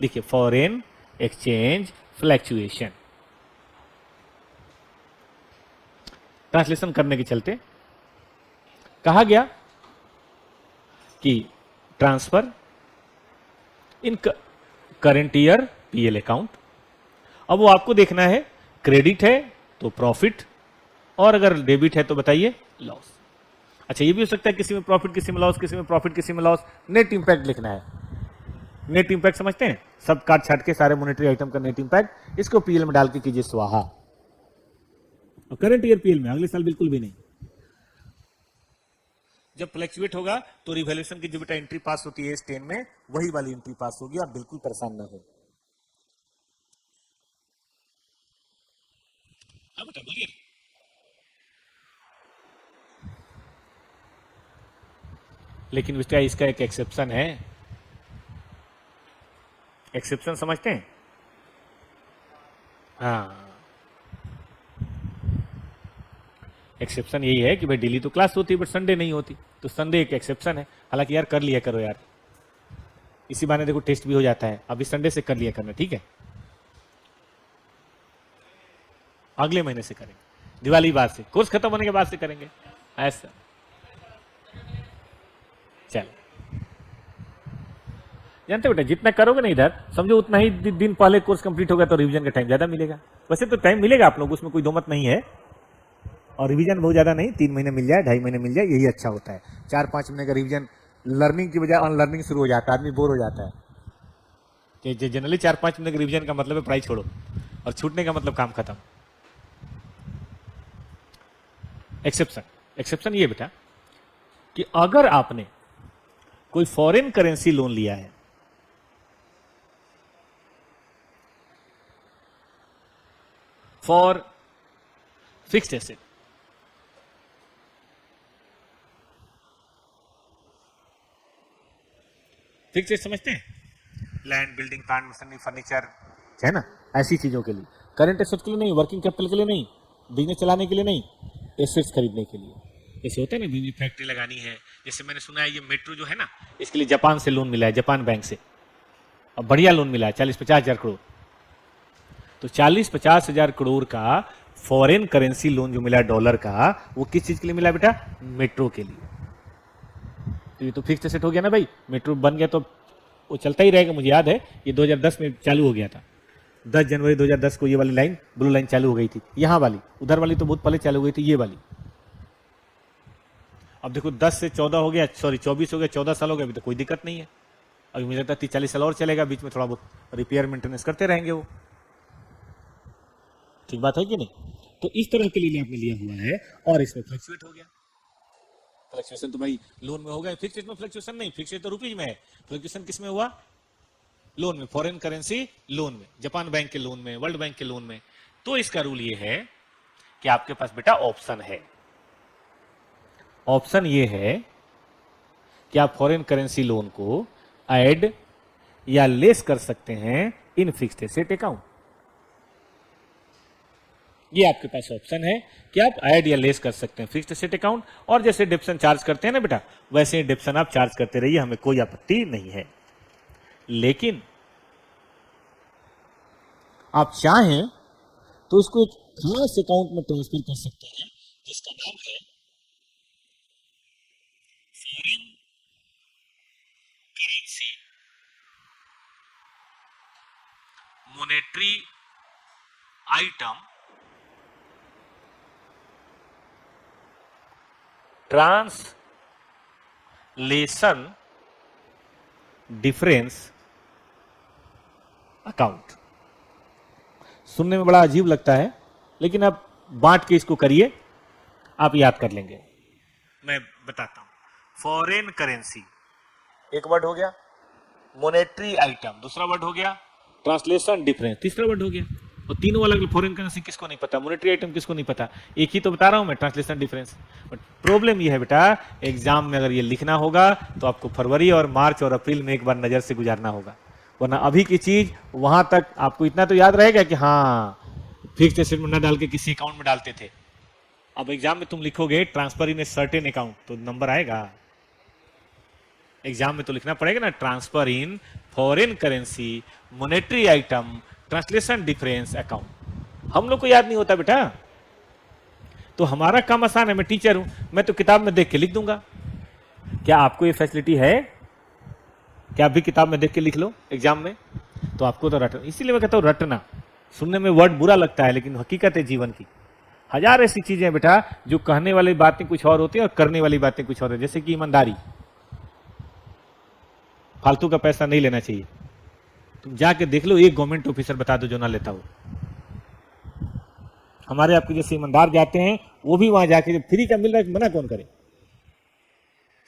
देखिए फॉरेन एक्सचेंज फ्लैक्चुएशन। ट्रांसलेशन करने के चलते कहा गया कि ट्रांसफर इन करेंट ईयर पीएल अकाउंट। अब वो आपको देखना है, क्रेडिट है तो प्रॉफिट, और अगर डेबिट है तो बताइए लॉस। अच्छा, ये भी हो सकता है किसी में प्रॉफिट किसी में लॉस, किसी में प्रॉफिट किसी में लॉस। नेट इंपैक्ट लिखना है, नेट इंपैक्ट समझते हैं, सब काट छाट के सारे मॉनेटरी आइटम का नेट इंपैक्ट, इसको पीएल में डाल के कीजिए स्वाहा। और करंट ईयर पीएल में, अगले साल बिल्कुल भी नहीं। जब फ्लक्चुएट होगा तो रिवैल्यूएशन की जो बेटा एंट्री पास होती है इस 10 में, वही वाली एंट्री पास होगी, आप बिल्कुल परेशान ना हो। बेटा बोलिए। लेकिन बेटा इसका एक एक्सेप्शन है, एक्सेप्शन समझते हैं, हाँ। एक्सेप्शन यही है कि भाई डेली तो क्लास होती है बट संडे नहीं होती, तो संडे एक एक्सेप्शन है। हालांकि यार कर लिया करो यार, इसी बहाने देखो टेस्ट भी हो जाता है, अभी संडे से कर लिया करना, ठीक है। अगले महीने से करेंगे, दिवाली बाद से, कोर्स खत्म होने के बाद से करेंगे, ऐसा। चलो, जानते बेटा जितना करोगे ना इधर, समझो उतना ही दिन पहले कोर्स कंप्लीट होगा तो रिवीजन का टाइम ज्यादा मिलेगा। वैसे तो टाइम मिलेगा आप लोग, उसमें कोई दो मत नहीं है, और रिवीजन बहुत ज्यादा नहीं, 3 महीने मिल जाए, 2.5 महीने मिल जाए, यही अच्छा होता है। 4-5 महीने का रिवीजन लर्निंग की बजाय अनलर्निंग शुरू हो जाता है, आदमी बोर हो जाता है। कि जनरली 4-5 महीने का रिवीजन का मतलब है पढ़ाई छोड़ो, और छूटने का मतलब काम खत्म। एक्सेप्शन, एक्सेप्शन ये बेटा कि अगर आपने कोई फॉरेन करेंसी लोन लिया है, for fixed asset, fixed asset समझते हैं, land, building, plant, machinery, furniture, है ना, ऐसी चीजों के लिए। करंट एसेट के लिए नहीं, वर्किंग कैपिटल के लिए नहीं, बिजनेस चलाने के लिए नहीं, एसेट्स खरीदने के लिए। जैसे होता है ना, बीवी फैक्ट्री लगानी है, जैसे मैंने सुना है ये मेट्रो जो है ना, इसके लिए जापान से लोन मिला है, जापान बैंक से, अब बढ़िया लोन मिला है 40-50 हजार करोड़। तो 40-50 हजार करोड़ का फॉरेन करेंसी लोन जो मिला डॉलर का, वो किस चीज के लिए मिला बेटा, मेट्रो के लिए। तो ये तो फिक्स्ड एसेट हो गया ना भाई, मेट्रो बन गया तो वो चलता ही रहेगा। मुझे याद है ये 2010 में चालू हो गया था, 10 जनवरी 2010 को ये वाली लाइन, ब्लू लाइन चालू हो गई थी, यहाँ वाली, उधर वाली तो बहुत पहले चालू हो गई थी, ये वाली। अब देखो 10 से 14 हो गया, सॉरी 24 हो गया, 14 साल हो गया, अभी तो कोई दिक्कत नहीं है। अभी मुझे लगता है 30-40 साल और चलेगा, बीच में थोड़ा बहुत रिपेयर मेंटेनेंस करते रहेंगे वो, ठीक बात है कि नहीं। तो इस तरह के लिए आपने लिया हुआ है, और इसमें फ्लक्चुएट हो गया। फ्लक्चुएशन तो भाई लोन में हो गया, फिक्स्ड में फ्लक्चुएशन नहीं, फिक्स्ड तो रुपीज में है, फ्लक्चुएशन किस में हुआ, लोन में, फॉरेन करेंसी लोन में, जापान बैंक के लोन में, वर्ल्ड बैंक के लोन में। तो इसका रूल ये है कि आपके पास बेटा ऑप्शन है, ऑप्शन ये है कि आप फॉरेन करेंसी लोन को ऐड या लेस कर सकते हैं इन फिक्स्ड एसेट अकाउंट। ये आपके पास ऑप्शन है कि आप ऐड या लेस कर सकते हैं फिक्स्ड एसेट अकाउंट, और जैसे डिप्सन चार्ज करते हैं ना बेटा, वैसे ही डिप्सन आप चार्ज करते रहिए, हमें कोई आपत्ति नहीं है। लेकिन आप चाहें तो इसको एक खास अकाउंट में ट्रांसफर कर सकते हैं, जिसका नाम है foreign currency monetary item translation difference account. सुनने में बड़ा अजीब लगता है, लेकिन आप बांट के इसको करिए, आप याद कर लेंगे। मैं बताता हूं। फॉरेन करेंसी एक वर्ड हो गया, मॉनेटरी आइटम दूसरा वर्ड हो गया, ट्रांसलेशन डिफरेंस तीसरा वर्ड हो गया। और तीनों अलग, फॉरेन करेंसी किसको नहीं पता, मॉनेटरी आइटम किसको नहीं पता, एक ही तो बता रहा हूं मैं, ट्रांसलेशन डिफरेंस। बट प्रॉब्लम ये है बेटा, एग्जाम में अगर ये लिखना होगा तो आपको फरवरी और मार्च और अप्रैल में एक बार नजर से गुजारना होगा, वरना अभी की चीज वहां तक आपको इतना तो याद रहेगा कि हाँ फिक्स्ड एसेट में न डाल के किसी अकाउंट में डालते थे। अब एग्जाम में तुम लिखोगे transfer in a certain account, तो नंबर आएगा। एग्जाम में तो लिखना पड़ेगा ना, transfer in foreign currency monetary item translation difference account. हम लोग को याद नहीं होता बेटा, तो हमारा काम आसान है। मैं टीचर हूं, मैं तो किताब में देख के लिख दूंगा। क्या आपको ये फैसिलिटी है? क्या आप भी किताब में देख के लिख लो एग्जाम में? तो आपको तो रटना, इसीलिए मैं कहता हूं रटना। सुनने में वर्ड बुरा लगता है, लेकिन हकीकत है जीवन की। हजार ऐसी चीजें हैं बेटा जो कहने वाली बातें कुछ और होती है और करने वाली बातें कुछ और है। जैसे कि ईमानदारी, फालतू का पैसा नहीं लेना चाहिए। तुम जाके देख लो, एक गवर्नमेंट ऑफिसर बता दो जो ना लेता हो। हमारे आपके जैसे ईमानदार जाते हैं, वो भी वहां जाके जब फ्री का मिल रहा है मना कौन करे,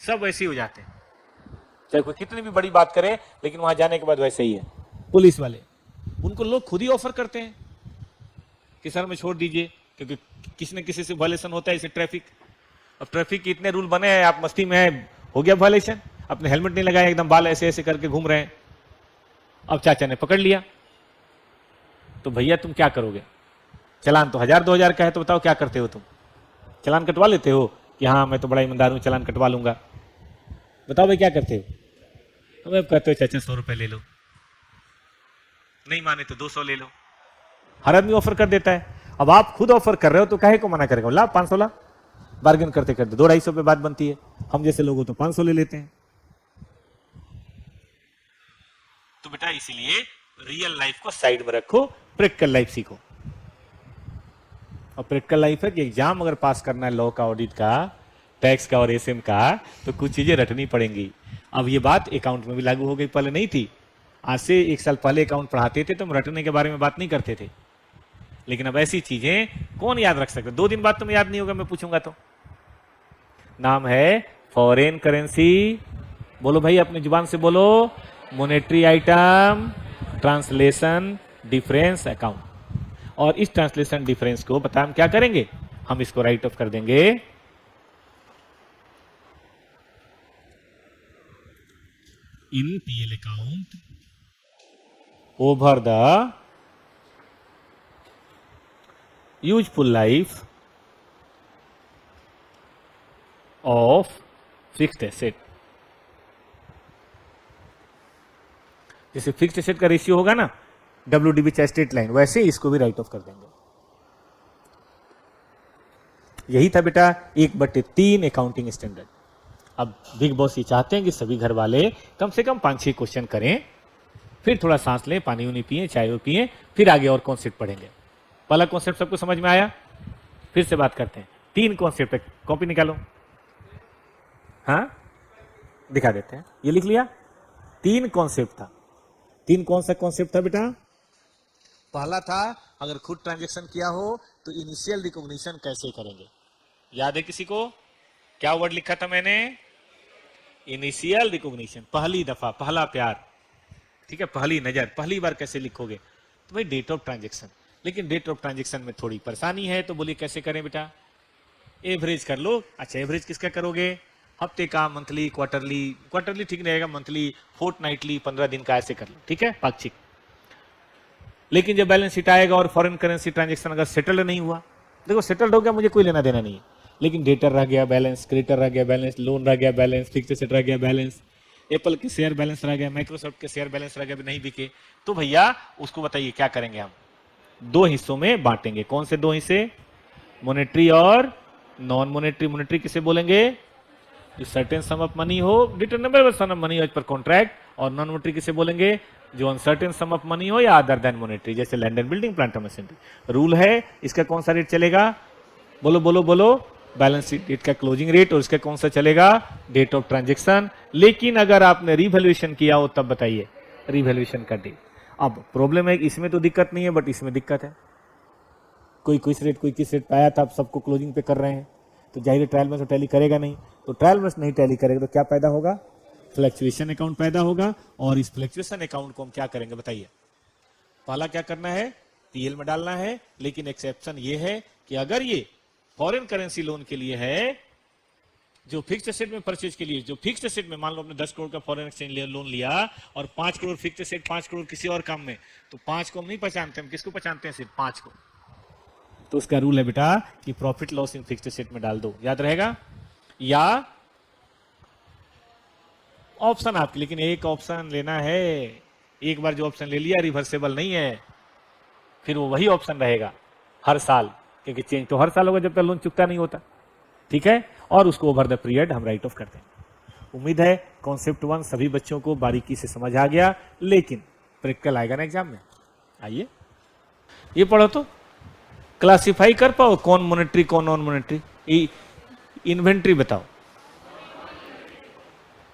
सब वैसे ही हो जाते हैं, चाहे कोई कितनी भी बड़ी बात करे, लेकिन वहां जाने के बाद वैसे ही है। पुलिस वाले, उनको लोग खुद ही ऑफर करते हैं कि सर में छोड़ दीजिए, क्योंकि किसी न किसी से वायलेशन होता है, इसे ट्रैफिक। अब ट्रैफिक के इतने रूल बने हैं, आप मस्ती में हो गया वायलेशन, अपने हेलमेट नहीं लगाया, एकदम बाल ऐसे ऐसे करके घूम रहे हैं। अब चाचा ने पकड़ लिया, तो भैया तुम क्या करोगे? चलान तो 1000-2000 का है, तो बताओ क्या करते हो तुम? चलान कटवा लेते हो कि हाँ मैं तो बड़ा ईमानदार हूं, चलान कटवा लूंगा? बताओ भाई क्या करते हो? तो मैं कहते हो चाचा 100 रुपए ले लो, नहीं माने तो 200 ले लो। हर आदमी ऑफर कर देता है। अब आप खुद ऑफर कर रहे हो तो काहे को मना करेगा? ला 500 ला, बार्गेन करते करते 200-250 पे बात बनती है। हम जैसे लोगों तो 500 ले लेते हैं। तो बेटा इसीलिए रियल लाइफ को साइड में रखो, प्रैक्टिकल लाइफ सीखो। और प्रैक्टिकल लाइफ है कि एग्जाम अगर पास करना है, लॉ का, ऑडिट का, टैक्स का और एसएम का, तो कुछ चीजें रटनी पड़ेंगी। अब ये बात अकाउंट में भी लागू हो गई, पहले नहीं थी। आज से 1 साल पहले अकाउंट पढ़ाते थे तो हम रटने के बारे में बात नहीं करते थे, लेकिन अब ऐसी चीजें कौन याद रख सकता? 2 दिन बाद तुम्हें याद नहीं होगा, मैं पूछूंगा तो। नाम है फॉरेन करेंसी, बोलो भाई अपनी जुबान से बोलो, monetary item translation difference account. और इस ट्रांसलेशन डिफरेंस को पता हम क्या करेंगे? हम इसको राइट ऑफ कर देंगे इन PL account over the useful life of fixed asset. जैसे फिक्स्ड एसेट का रेशियो होगा ना, WDB चाहे स्ट्रेट लाइन, वैसे इसको भी राइट ऑफ कर देंगे। यही था बेटा 1/3 अकाउंटिंग स्टैंडर्ड। अब बिग बॉस ये चाहते हैं कि सभी घर वाले कम से कम 5-6 क्वेश्चन करें, फिर थोड़ा सांस लें, पानी उनी पिए, चाय पिए, फिर आगे और कॉन्सेप्ट पढ़ेंगे। पहला कॉन्सेप्ट सबको समझ में आया? फिर से बात करते हैं। 3 कॉन्सेप्ट है, कॉपी निकालो। हाँ दिखा देते हैं, ये लिख लिया। 3 कॉन्सेप्ट था। 3 कौन सा कॉन्सेप्ट था बेटा? पहला था अगर खुद ट्रांजैक्शन किया हो तो इनिशियल रिकॉग्निशन कैसे करेंगे? याद है किसी को? क्या वर्ड लिखा था मैंने? इनिशियल रिकॉग्निशन, पहली दफा, पहला प्यार, ठीक है, पहली नजर, पहली बार कैसे लिखोगे? तो भाई डेट ऑफ ट्रांजैक्शन। लेकिन डेट ऑफ ट्रांजैक्शन में थोड़ी परेशानी है, तो बोलिए कैसे करें बेटा? एवरेज कर लो। अच्छा एवरेज किसका करोगे? हफ्ते का, मंथली, क्वार्टरली? क्वार्टरली ठीक रहेगा, मंथली, फोर्टनाइटली, 15 दिन का, ऐसे कर लो, ठीक है, पाक्षिक। लेकिन जब बैलेंस शीट आएगा और फॉरेन करेंसी ट्रांजैक्शन अगर सेटल्ड नहीं हुआ, देखो सेटल्ड हो गया, मुझे कोई लेना देना नहीं है, लेकिन डेटर रह गया बैलेंस, क्रेडिटर रह गया बैलेंस, लोन रह गया बैलेंस, फिक्स्ड एसेट रह गया बैलेंस, एप्पल के शेयर बैलेंस रह गया, माइक्रोसॉफ्ट के शेयर बैलेंस रह गया, नहीं बिके, तो भैया उसको बताइए क्या करेंगे? हम 2 हिस्सों में बांटेंगे। कौन से 2 हिस्से? मॉनेटरी और नॉन मॉनेटरी, मॉनेटरी किसे बोलेंगे? जो सर्टेन सम ऑफ मनी हो, डिटरमिनेबल सम ऑफ मनी हो एज पर कॉन्ट्रैक्ट, और नॉन मॉनेटरी किसे बोलेंगे? जो अनसर्टेन सम ऑफ मनी हो या अदर देन मॉनेटरी, जैसे land and building, plant and machinery. Rule है इसका कौन सा रेट चलेगा? बोलो बोलो बोलो। बैलेंस शीट डेट का क्लोजिंग रेट, और इसका कौन सा चलेगा? Date of transaction. लेकिन अगर आपने रिवैल्यूएशन किया हो तब बताइए रिवैल्यूएशन का डेट। अब प्रॉब्लम है इसमें तो दिक्कत नहीं है, बट इसमें दिक्कत है। कोई किस रेट कोई किस रेट पाया था, आप सबको क्लोजिंग पे कर रहे हैं, तो जाहिर ट्रायल में तो टैली करेगा नहीं, तो ट्रायल में नहीं टैली करेगा तो क्या पैदा होगा? फ्लक्चुएशन अकाउंट पैदा होगा। और इस फ्लक्चुएशन अकाउंट को हम क्या करेंगे बताइए? पहला क्या करना है? पीएल में डालना है। लेकिन एक्सेप्शन ये है कि अगर ये फॉरेन करेंसी लोन के लिए है, जो फिक्स्ड एसेट में परचेज के लिए, जो फिक्स्ड एसेट में मान लो आपने 10 करोड़ का फॉरेन एक्सचेंज लोन लिया और 5 करोड़ फिक्स्ड एसेट, 5 करोड़ किसी और काम में, तो 5 को हम नहीं पहचानते, हम किसको पहचानते हैं? सिर्फ 5 को। तो उसका रूल है बेटा कि profit loss in fixed asset में डाल दो, याद रहेगा। या ऑप्शन आपकी, लेकिन एक ऑप्शन लेना है। एक बार जो ऑप्शन ले लिया रिवर्सेबल नहीं है, फिर वो वही ऑप्शन रहेगा हर साल, क्योंकि चेंज तो हर साल होगा जब तक लोन चुकता नहीं होता। ठीक है, और उसको ओवर द पीरियड हम राइट ऑफ करते हैं। उम्मीद है कॉन्सेप्ट 1 सभी बच्चों को बारीकी से समझ आ गया, लेकिन प्रैक्टिकल आएगा ना एग्जाम में। आइए ये पढ़ो तो क्लासिफाई कर पाओ कौन मॉनेटरी कौन नॉन मॉनेटरी। इन्वेंट्री बताओ,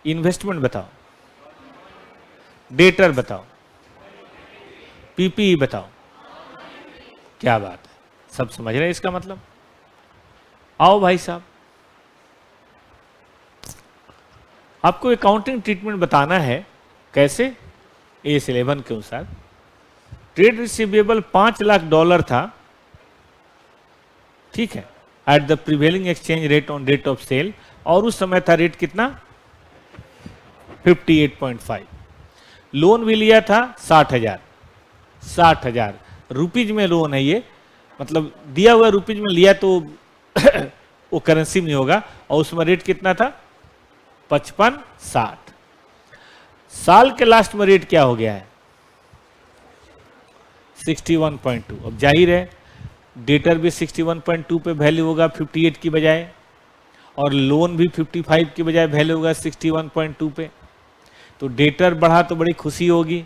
इन्वेस्टमेंट बताओ, डेटर बताओ, पीपीई बताओ। क्या बात है, सब समझ रहे हैं इसका मतलब? आओ भाई साहब, आपको अकाउंटिंग ट्रीटमेंट बताना है। कैसे? AS11 के अनुसार ट्रेड रिसीवेबल $5 लाख था, ठीक है, at the prevailing exchange rate on date of sale, और उस समय था रेट कितना? 58.5। लोन भी लिया था 60,000 रुपीज में लोन है ये, मतलब दिया हुआ रुपीज में लिया तो वो करेंसी में नहीं होगा, और उसमें रेट कितना था? 55-60। साल के लास्ट में रेट क्या हो गया है? 61.2। अब जाहिर है डेटर भी 61.2 पे वैल्यू होगा 58 की बजाय, और लोन भी 55 की बजाय वैल्यू होगा 61.2 पे। तो डेटर बढ़ा तो बड़ी खुशी होगी,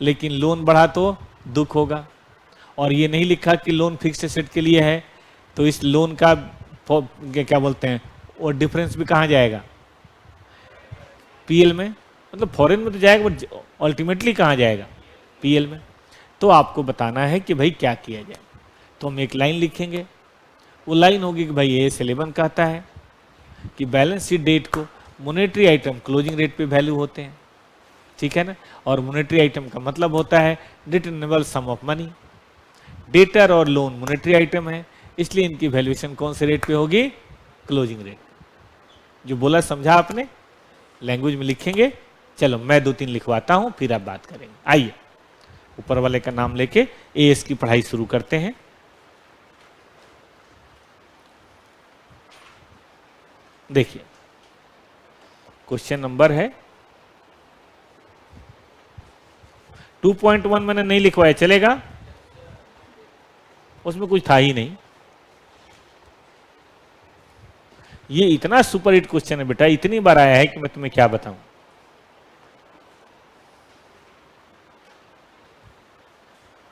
लेकिन लोन बढ़ा तो दुख होगा। और ये नहीं लिखा कि लोन फिक्स्ड एसेट के लिए है, तो इस लोन का क्या बोलते हैं, और डिफरेंस भी कहाँ जाएगा? पीएल में, मतलब फॉरेन में तो जाएगा, बट अल्टीमेटली कहाँ जाएगा? पीएल में। तो आपको बताना है कि भाई क्या किया जाए। तो हम एक लाइन लिखेंगे, वो लाइन होगी कि भाई AS11 कहता है कि बैलेंस शीट डेट को मॉनेटरी आइटम क्लोजिंग रेट पे वैल्यू होते हैं, ठीक है ना। और मॉनेटरी आइटम का मतलब होता है डिटरमिनेबल सम ऑफ मनी। डेटर और लोन मॉनेटरी आइटम है, इसलिए इनकी वैल्यूएशन कौन से रेट पे होगी? Closing rate. जो बोला समझा आपने? लैंग्वेज में लिखेंगे। चलो मैं 2-3 लिखवाता हूं, फिर आप बात करेंगे। आइए ऊपर वाले का नाम लेके AS की पढ़ाई शुरू करते हैं। देखिए क्वेश्चन नंबर है 2.1 मैंने नहीं लिखवाया, चलेगा? उसमें कुछ था ही नहीं। ये इतना सुपर हिट क्वेश्चन है बेटा, इतनी बार आया है कि मैं तुम्हें क्या बताऊं।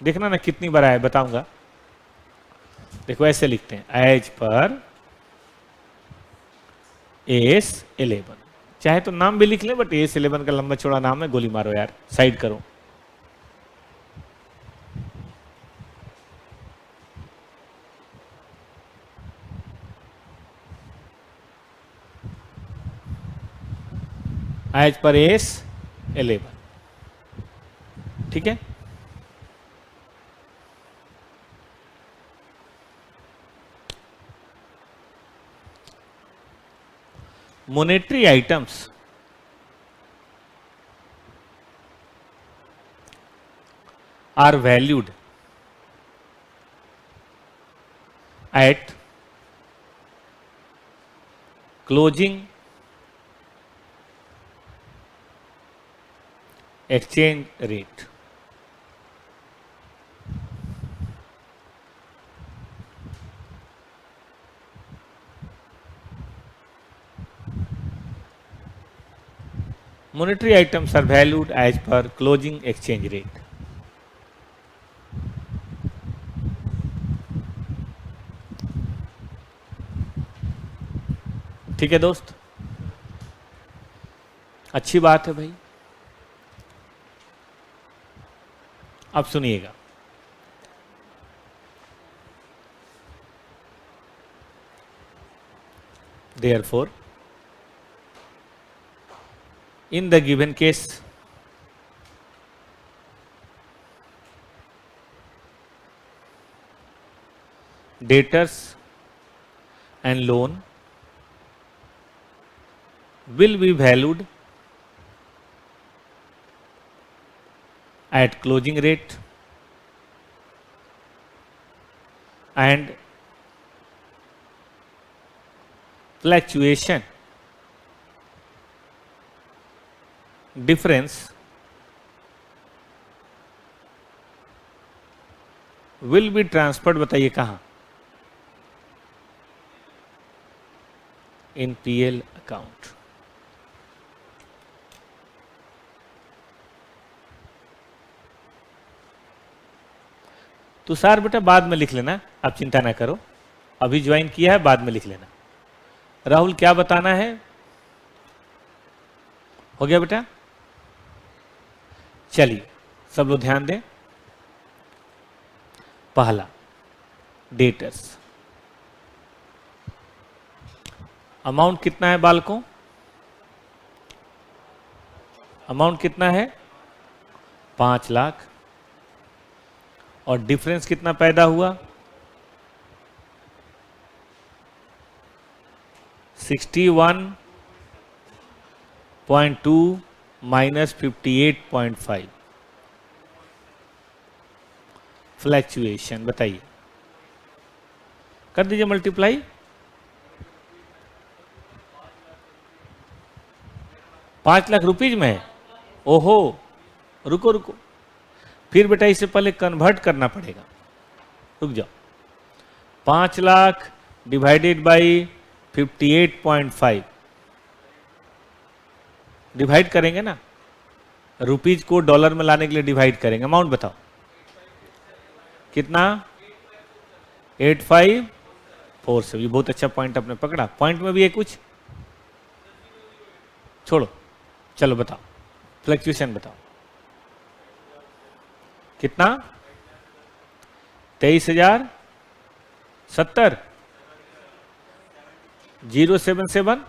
देखना ना कितनी बार आया है, बताऊंगा। देखो ऐसे लिखते हैं, एज पर AS11। चाहे तो नाम भी लिख ले, बट AS11 का लंबा चौड़ा नाम है, गोली मारो यार, साइड करो। एज पर AS11, ठीक है। monetary items are valued at closing exchange rate. Monetary items are valued as per closing exchange rate. ठीक है दोस्त, अच्छी बात है भाई। अब सुनिएगा, therefore in the given case debtors and loan will be valued at closing rate and fluctuation difference will be transferred, बताइए कहाँ, in PL account। तो सर बेटा बाद में लिख लेना, आप चिंता ना करो, अभी ज्वाइन किया है, बाद में लिख लेना। राहुल क्या बताना है, हो गया बेटा? चलिए सब लोग ध्यान दें। पहला डेटर्स, अमाउंट कितना है बालकों? अमाउंट कितना है? 5 लाख। और डिफरेंस कितना पैदा हुआ? 61.2 माइनस 58.5। फ्लैक्चुएशन बताइए, कर दीजिए मल्टीप्लाई। 5 लाख रुपीज में है। ओहो, रुको रुको, फिर बेटा इससे पहले कन्वर्ट करना पड़ेगा, रुक जाओ। 5 लाख डिवाइडेड बाई 58.5 डिवाइड करेंगे ना, रुपीज को डॉलर में लाने के लिए डिवाइड करेंगे। अमाउंट बताओ कितना? 8547। ये बहुत अच्छा पॉइंट आपने पकड़ा। पॉइंट में भी है कुछ, छोड़ो, चलो बताओ फ्लक्चुएशन बताओ कितना? 23,070 077।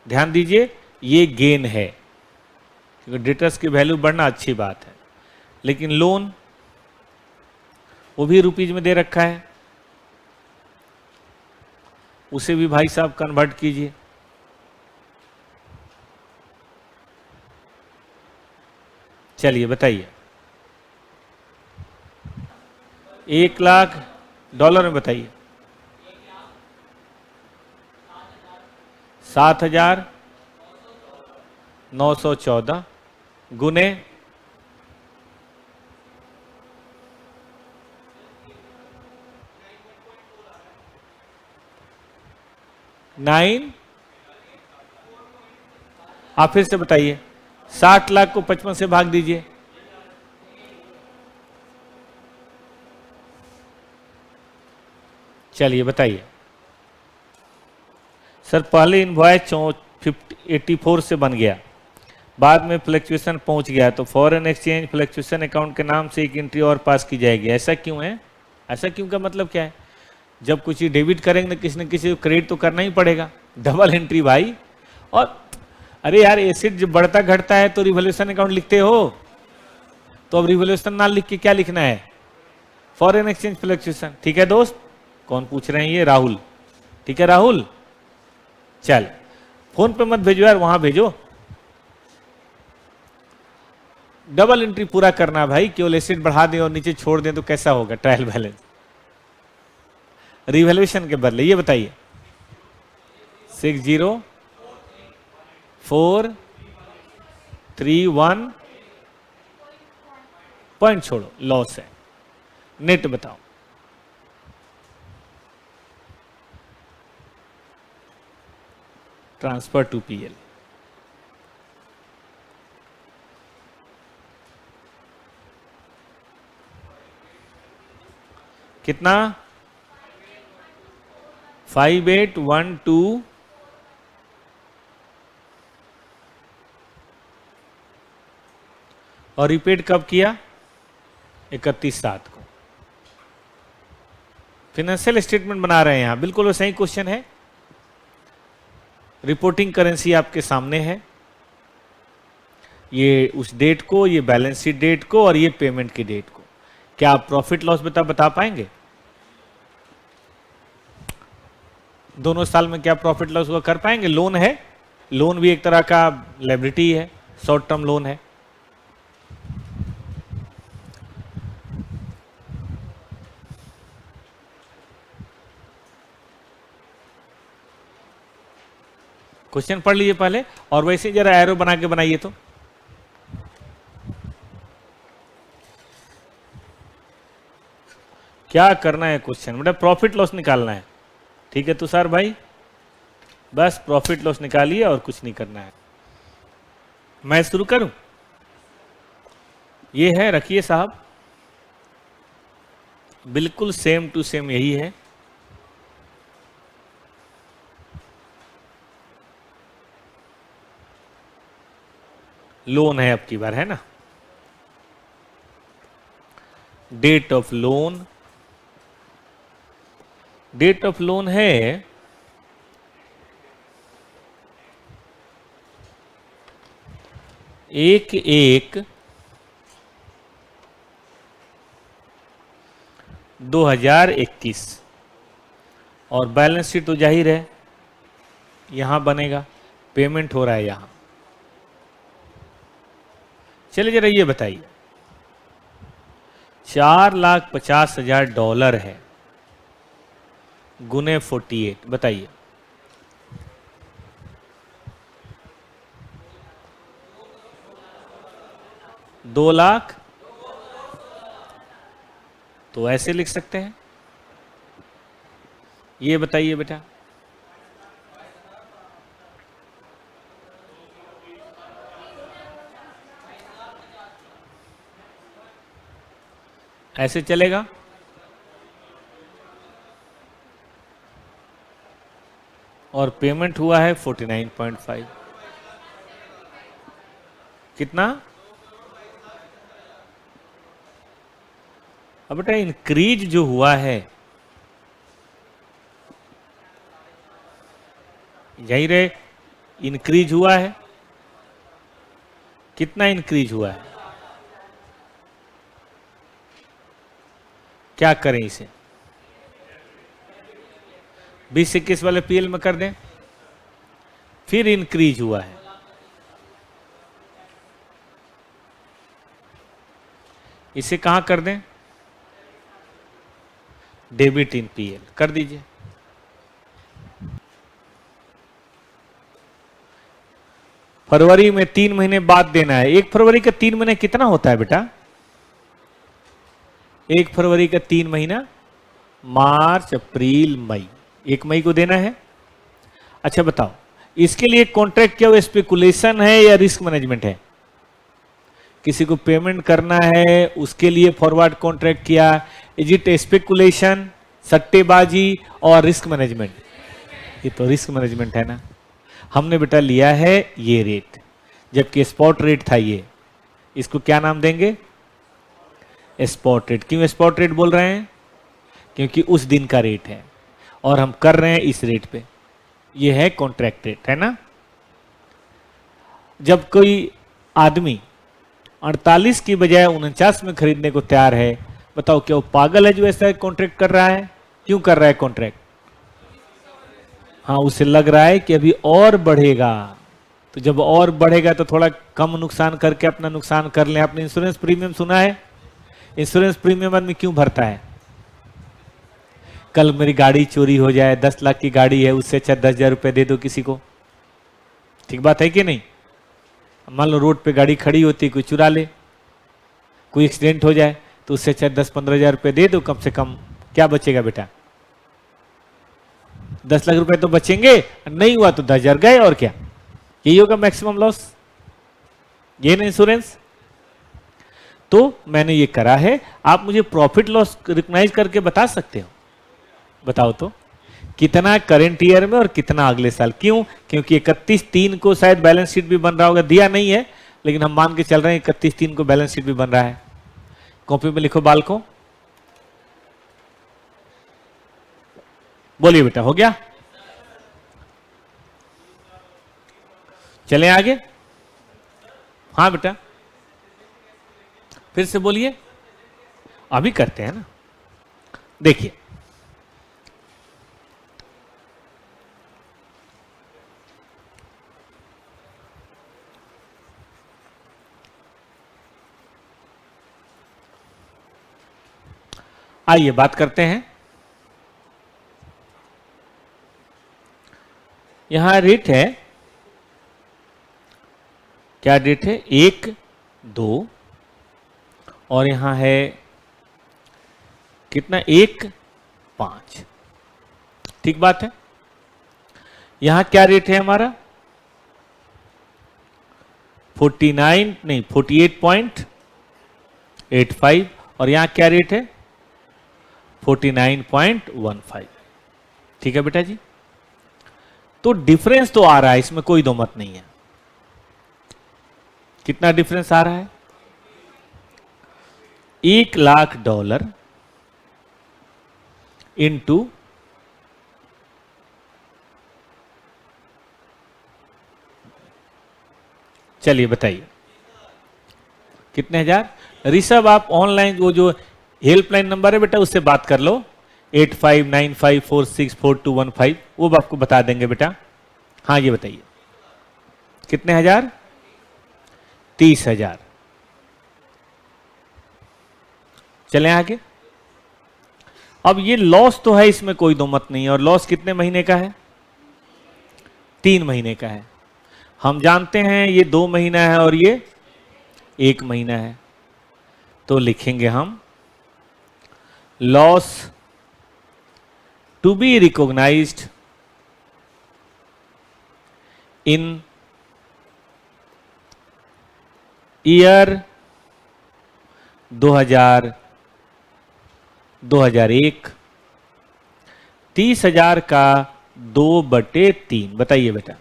ध्यान दीजिए ये गेन है, क्योंकि डेटर्स की वैल्यू बढ़ना अच्छी बात है, लेकिन लोन वो भी रुपीज में दे रखा है, उसे भी भाई साहब कन्वर्ट कीजिए। चलिए बताइए, 1 लाख डॉलर में बताइए। 7,914 गुने 9। आप फिर से बताइए, 60 लाख को 55 से भाग दीजिए। चलिए बताइए सर, पहले इनवॉइस 84 से बन गया, बाद में फ्लक्चुएशन पहुंच गया, तो फॉरेन एक्सचेंज फ्लक्चुएशन अकाउंट के नाम से एक एंट्री और पास की जाएगी। ऐसा क्यों है? ऐसा क्यों का मतलब क्या है? जब कुछ डेबिट करेंगे न किसी को क्रेडिट तो करना ही पड़ेगा। डबल एंट्री भाई। और अरे यार, एसेट जब बढ़ता घटता है तो रिवोल्यूशन अकाउंट लिखते हो, तो अब रिवोल्यूशन ना लिख के क्या लिखना है? Foreign exchange fluctuation. ठीक है दोस्त? कौन पूछ रहे हैं? ये राहुल। ठीक है राहुल, चल फोन पे मत भेजो यार, वहां भेजो। डबल एंट्री पूरा करना भाई, केवल एसेट बढ़ा दें और नीचे छोड़ दें तो कैसा होगा ट्रायल बैलेंस रिवैल्यूएशन के बदले? ये बताइए। 60431 पॉइंट छोड़ो, लॉस है। नेट बताओ। ट्रांसफर टू पीएल कितना 5812 और रिपीट कब किया 31/7 को। फाइनेंशियल स्टेटमेंट बना रहे हैं यहां, बिल्कुल वो सही क्वेश्चन है। रिपोर्टिंग करेंसी आपके सामने है, ये उस डेट को, ये बैलेंस शीट डेट को और ये पेमेंट की डेट को। क्या आप प्रॉफिट लॉस बता पाएंगे दोनों साल में क्या प्रॉफिट लॉस हुआ कर पाएंगे? लोन है, लोन भी एक तरह का लायबिलिटी है, शॉर्ट टर्म लोन है। क्वेश्चन पढ़ लीजिए पहले और वैसे जरा एरो बना के बनाइए। तो क्या करना है क्वेश्चन बेटा? प्रॉफिट लॉस निकालना है। ठीक है तुषार भाई, बस प्रॉफिट लॉस निकालिए और कुछ नहीं करना है। मैं शुरू करूं? ये है, रखिए साहब, बिल्कुल सेम टू सेम यही है। लोन है अब की बार, है ना? Date of loan, date of loan है 1/1/2021 और बैलेंस शीट तो जाहिर है यहां बनेगा, पेमेंट हो रहा है यहां। चलिए जरा ये बताइए, $4,50,000 है गुने 48, बताइए। $2,00,000 तो ऐसे लिख सकते हैं। ये बताइए बेटा, ऐसे चलेगा? और पेमेंट हुआ है 49.5, कितना? अब बेटा इंक्रीज जो हुआ है, यही रहे, इंक्रीज हुआ है, कितना इंक्रीज हुआ है? क्या करें इसे? 20-21 वाले पीएल में कर दें, फिर इंक्रीज हुआ है, इसे कहां कर दें? डेबिट इन पीएल कर दीजिए। फरवरी में 3 महीने बाद देना है। 1 फरवरी का 3 महीने कितना होता है बेटा? 1 फरवरी का 3 महीना मार्च, अप्रैल, मई, 1 मई को देना है। अच्छा बताओ, इसके लिए कॉन्ट्रैक्ट क्या, वो स्पेकुलेशन है या रिस्क मैनेजमेंट है? किसी को पेमेंट करना है, उसके लिए फॉरवर्ड कॉन्ट्रैक्ट किया, इज इट स्पेकुलेशन, सट्टेबाजी और रिस्क मैनेजमेंट? ये तो रिस्क मैनेजमेंट है ना। हमने बेटा लिया है ये रेट, जबकि स्पॉट रेट था ये, इसको क्या नाम देंगे? Spot rate. क्यों स्पॉट रेट बोल रहे हैं? क्योंकि उस दिन का रेट है और हम कर रहे हैं इस रेट पे। ये है कॉन्ट्रैक्ट रेट, है ना। जब कोई आदमी 48 की बजाय 49 में खरीदने को तैयार है, बताओ क्या वो पागल है जो ऐसा कॉन्ट्रैक्ट कर रहा है? क्यों कर रहा है कॉन्ट्रैक्ट? हाँ, उसे लग रहा है कि अभी और बढ़ेगा, तो जब और बढ़ेगा तो थोड़ा कम नुकसान करके अपना नुकसान कर लें। आपने इंश्योरेंस प्रीमियम सुना है? इंश्योरेंस प्रीमियम आदमी क्यों भरता है? कल मेरी गाड़ी चोरी हो जाए, 10 लाख की गाड़ी है, उससे अच्छा 10,000 रुपये दे दो किसी को। ठीक बात है कि नहीं? मान लो रोड पे गाड़ी खड़ी होती, कोई चुरा ले, कोई एक्सीडेंट हो जाए, तो उससे अच्छा 10-15,000 रुपये दे दो, कम से कम क्या बचेगा बेटा? 10 लाख रुपए तो बचेंगे, नहीं हुआ तो 10,000 गए, और क्या? यही होगा मैक्सिमम लॉस, ये ना इंश्योरेंस। तो मैंने ये करा है। आप मुझे प्रॉफिट लॉस रिकॉग्नाइज करके बता सकते हो? बताओ तो कितना करंट ईयर में और कितना अगले साल। क्यों? क्योंकि 31/3 को शायद बैलेंस शीट भी बन रहा होगा, दिया नहीं है लेकिन हम मान के चल रहे हैं 31/3 को बैलेंस शीट भी बन रहा है। कॉपी में लिखो बालकों, बोलिए बेटा, हो गया? चलें आगे। हाँ बेटा, फिर से बोलिए। अभी करते हैं ना। देखिए, आइए बात करते हैं। यहां रेट है, क्या रेट है? 1, 2 और यहां है कितना? 1, 5। ठीक बात है। यहां क्या रेट है हमारा? 48.85 और यहां क्या रेट है? 49.15। ठीक है बेटा जी। तो डिफरेंस तो आ रहा है, इसमें कोई दो मत नहीं है। कितना डिफरेंस आ रहा है? $1,00,000 इंटू चलिए बताइए कितने हजार? ऋषभ, आप ऑनलाइन वो जो हेल्पलाइन नंबर है बेटा उससे बात कर लो, 8595464215, वो आपको बता देंगे बेटा। हाँ ये बताइए कितने हजार? 30,000। चलें आगे। अब ये लॉस तो है, इसमें कोई दो मत नहीं है। और लॉस कितने महीने का है? 3 महीने का है। हम जानते हैं ये 2 महीना है और ये 1 महीना है, तो लिखेंगे हम loss to be recognised in year 2001, 30,000 का 2/3। बताइए बेटा।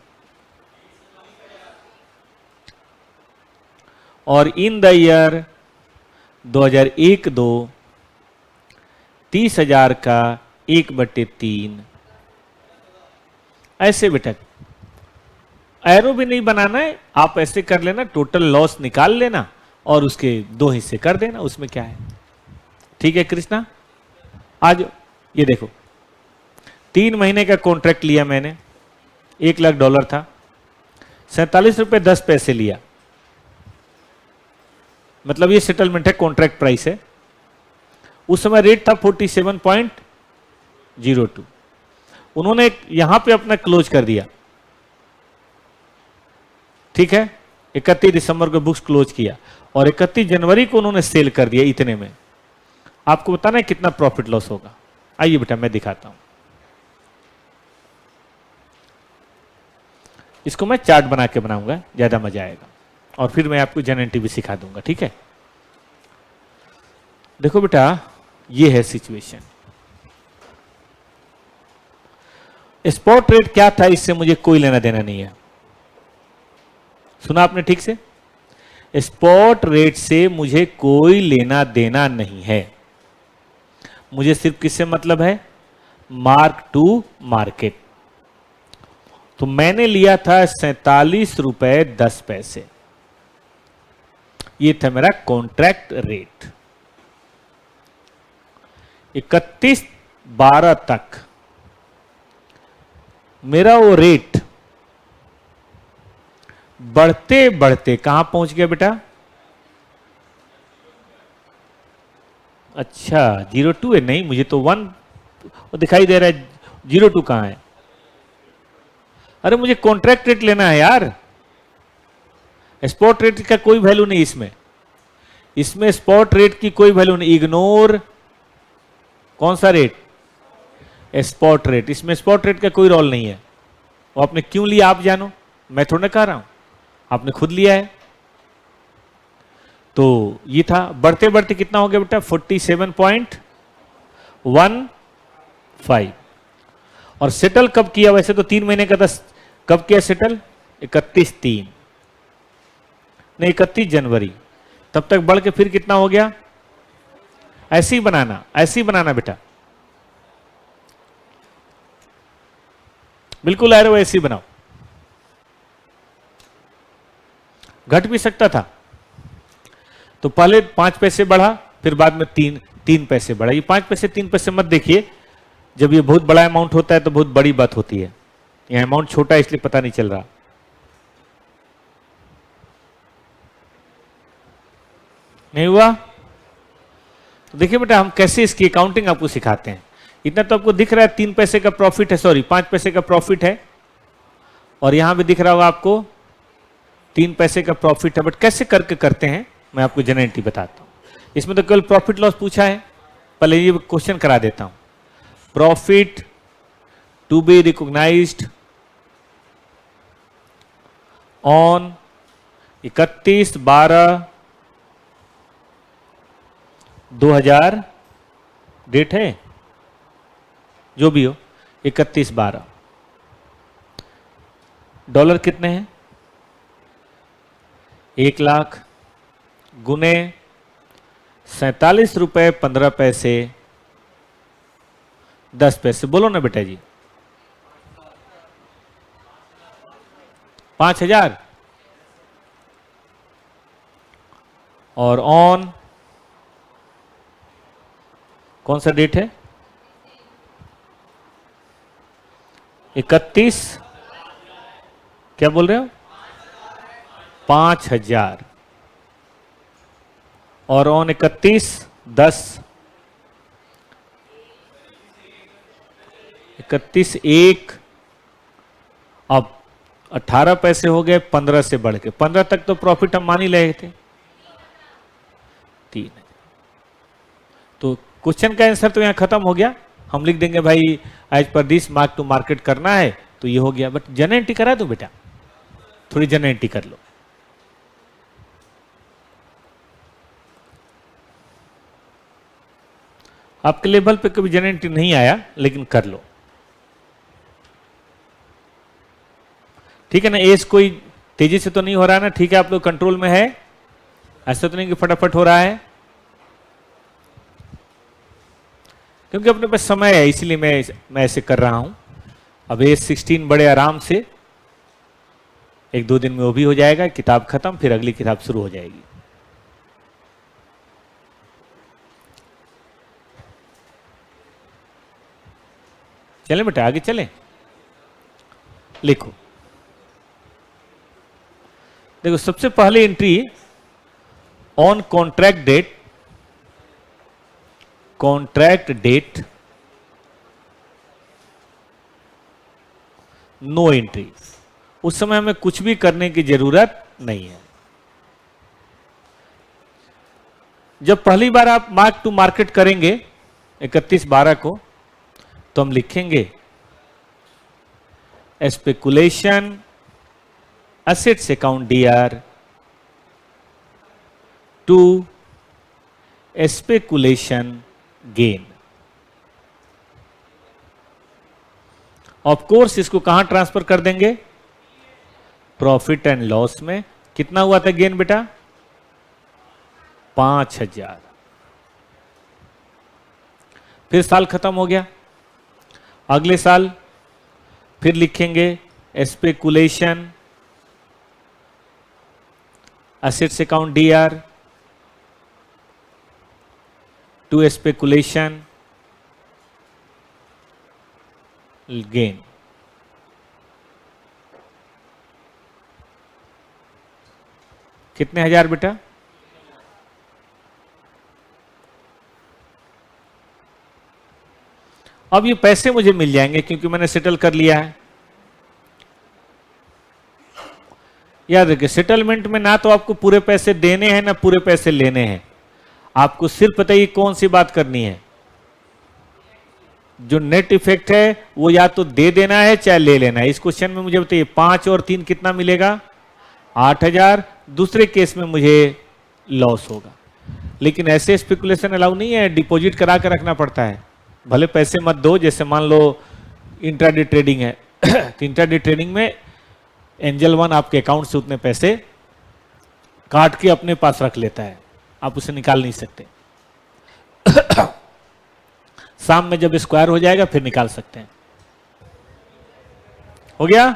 और इन द ईयर 2001-2, 30,000 का 1/3। ऐसे बेटा, एरो भी नहीं बनाना है, आप ऐसे कर लेना, टोटल लॉस निकाल लेना और उसके 2 हिस्से कर देना, उसमें क्या है। ठीक है कृष्णा? आज ये देखो, 3 महीने का कॉन्ट्रैक्ट लिया मैंने, $1,00,000 था, 47 रुपए 10 पैसे लिया, मतलब ये सेटलमेंट है, कॉन्ट्रैक्ट प्राइस है। उस समय रेट था 47.02। उन्होंने यहां पे अपना क्लोज कर दिया, ठीक है, 31 दिसंबर को बुक्स क्लोज किया और 31 जनवरी को उन्होंने सेल कर दिया इतने में। आपको बताना है कितना प्रॉफिट लॉस होगा। आइए बेटा मैं दिखाता हूं, इसको मैं चार्ट बना के बनाऊंगा, ज्यादा मजा आएगा, और फिर मैं आपको जनएनटी भी सिखा दूंगा। ठीक है, देखो बेटा, ये है सिचुएशन। स्पॉट रेट क्या था, इससे मुझे कोई लेना देना नहीं है। सुना आपने ठीक से? स्पॉट रेट से मुझे कोई लेना देना नहीं है। मुझे सिर्फ किससे मतलब है? Mark to market. तो मैंने लिया था 47 रुपए 10 पैसे, ये था मेरा कॉन्ट्रैक्ट रेट। 31/12 तक मेरा वो रेट बढ़ते बढ़ते कहां पहुंच गया बेटा? अच्छा 02 है, नहीं मुझे तो 1 दिखाई दे रहा है, 02 कहां है? अरे मुझे कॉन्ट्रैक्ट रेट लेना है यार, स्पॉट रेट का कोई वैल्यू नहीं इसमें। इसमें स्पॉट रेट की कोई वैल्यू नहीं, इग्नोर कौन सा रेट? Spot rate. इसमें स्पॉट रेट का कोई रोल नहीं है। वो आपने क्यों लिया आप जानो, मैं थोड़ा कह रहा हूं, आपने खुद लिया है। तो ये था, बढ़ते बढ़ते कितना हो गया बेटा 47.15। और सेटल कब किया? वैसे तो 3 महीने का था, कब किया सेटल? 31/3 नहीं 31 जनवरी। तब तक बढ़ के फिर कितना हो गया? ऐसे ही बनाना, ऐसे ही बनाना बेटा, बिल्कुल एरो ऐसे ही बनाओ। घट भी सकता था, तो पहले 5 पैसे बढ़ा, फिर बाद में 3 पैसे बढ़ा। ये 5 पैसे 3 पैसे मत देखिए, जब ये बहुत बड़ा अमाउंट होता है तो बहुत बड़ी बात होती है। ये अमाउंट छोटा है इसलिए पता नहीं चल रहा। नहीं हुआ? तो देखिए बेटा, हम कैसे इसकी अकाउंटिंग आपको सिखाते हैं। इतना तो आपको दिख रहा है 3 पैसे का प्रॉफिट है, सॉरी 5 पैसे का प्रॉफिट है, और यहां भी दिख रहा होगा आपको 3 पैसे का प्रॉफिट है। बट कैसे करके करते हैं मैं आपको जनरली बताता हूं। इसमें तो केवल प्रॉफिट लॉस पूछा है, पहले ये क्वेश्चन करा देता हूं। Profit to be recognised on 31/12/2000, date है जो भी हो, 31/12। डॉलर कितने हैं? 1 लाख गुने 47 रुपए 15 पैसे 10 पैसे। बोलो ना बेटा जी, 5000। और ऑन कौन सा डेट है? 31, क्या बोल रहे हो? 5000। और ऑन 31/10, 31/1। अब 18 पैसे हो गए 15 से बढ़ के, 15 तक तो प्रॉफिट हम मान ही रहे थे 3। तो क्वेश्चन का आंसर तो यहां खत्म हो गया। हम लिख देंगे भाई as per this mark to market करना है, तो ये हो गया। बट जनरल एंट्री करा दो बेटा, थोड़ी जनरल एंट्री कर लो। आपके लेवल पे कभी जनरल एंट्री नहीं आया, लेकिन कर लो, ठीक है ना। एज कोई तेजी से तो नहीं हो रहा है ना? ठीक है, आप लोग कंट्रोल में है, ऐसा तो नहीं कि फटाफट हो रहा है, क्योंकि अपने पास समय है इसलिए मैं ऐसे कर रहा हूं। अब एज 16 बड़े आराम से 1-2 दिन में वो भी हो जाएगा, किताब खत्म, फिर अगली किताब शुरू हो जाएगी। चलें बेटा, आगे चलें। लिखो, देखो सबसे पहले entry on contract date, contract date no entry. उस समय हमें कुछ भी करने की जरूरत नहीं है। जब पहली बार आप मार्क टू मार्केट करेंगे 31/12 को, तो हम लिखेंगे speculation assets account DR to speculation gain। Of course इसको कहां ट्रांसफर कर देंगे? प्रॉफिट एंड लॉस में। कितना हुआ था गेन बेटा? 5000। फिर साल खत्म हो गया, अगले साल फिर लिखेंगे speculation assets account DR to speculation gain। कितने हजार बेटा? अब ये पैसे मुझे मिल जाएंगे क्योंकि मैंने सेटल कर लिया है। याद रखिए, सेटलमेंट में ना तो आपको पूरे पैसे देने हैं ना पूरे पैसे लेने हैं। आपको सिर्फ बताइए कौन सी बात करनी है। जो नेट इफेक्ट है वो या तो दे देना है चाहे ले लेना है। इस क्वेश्चन में मुझे बताइए 5 और 3 कितना मिलेगा? 8000। दूसरे केस में मुझे लॉस होगा। लेकिन ऐसे स्पेकुलेशन अलाउ नहीं है, डिपॉजिट करा कर रखना पड़ता है। भले पैसे मत दो, जैसे मान लो इंट्राडे ट्रेडिंग है तो इंट्राडे ट्रेडिंग में एंजल वन आपके अकाउंट से उतने पैसे काट के अपने पास रख लेता है, आप उसे निकाल नहीं सकते। शाम में जब स्क्वायर हो जाएगा फिर निकाल सकते हैं। हो गया?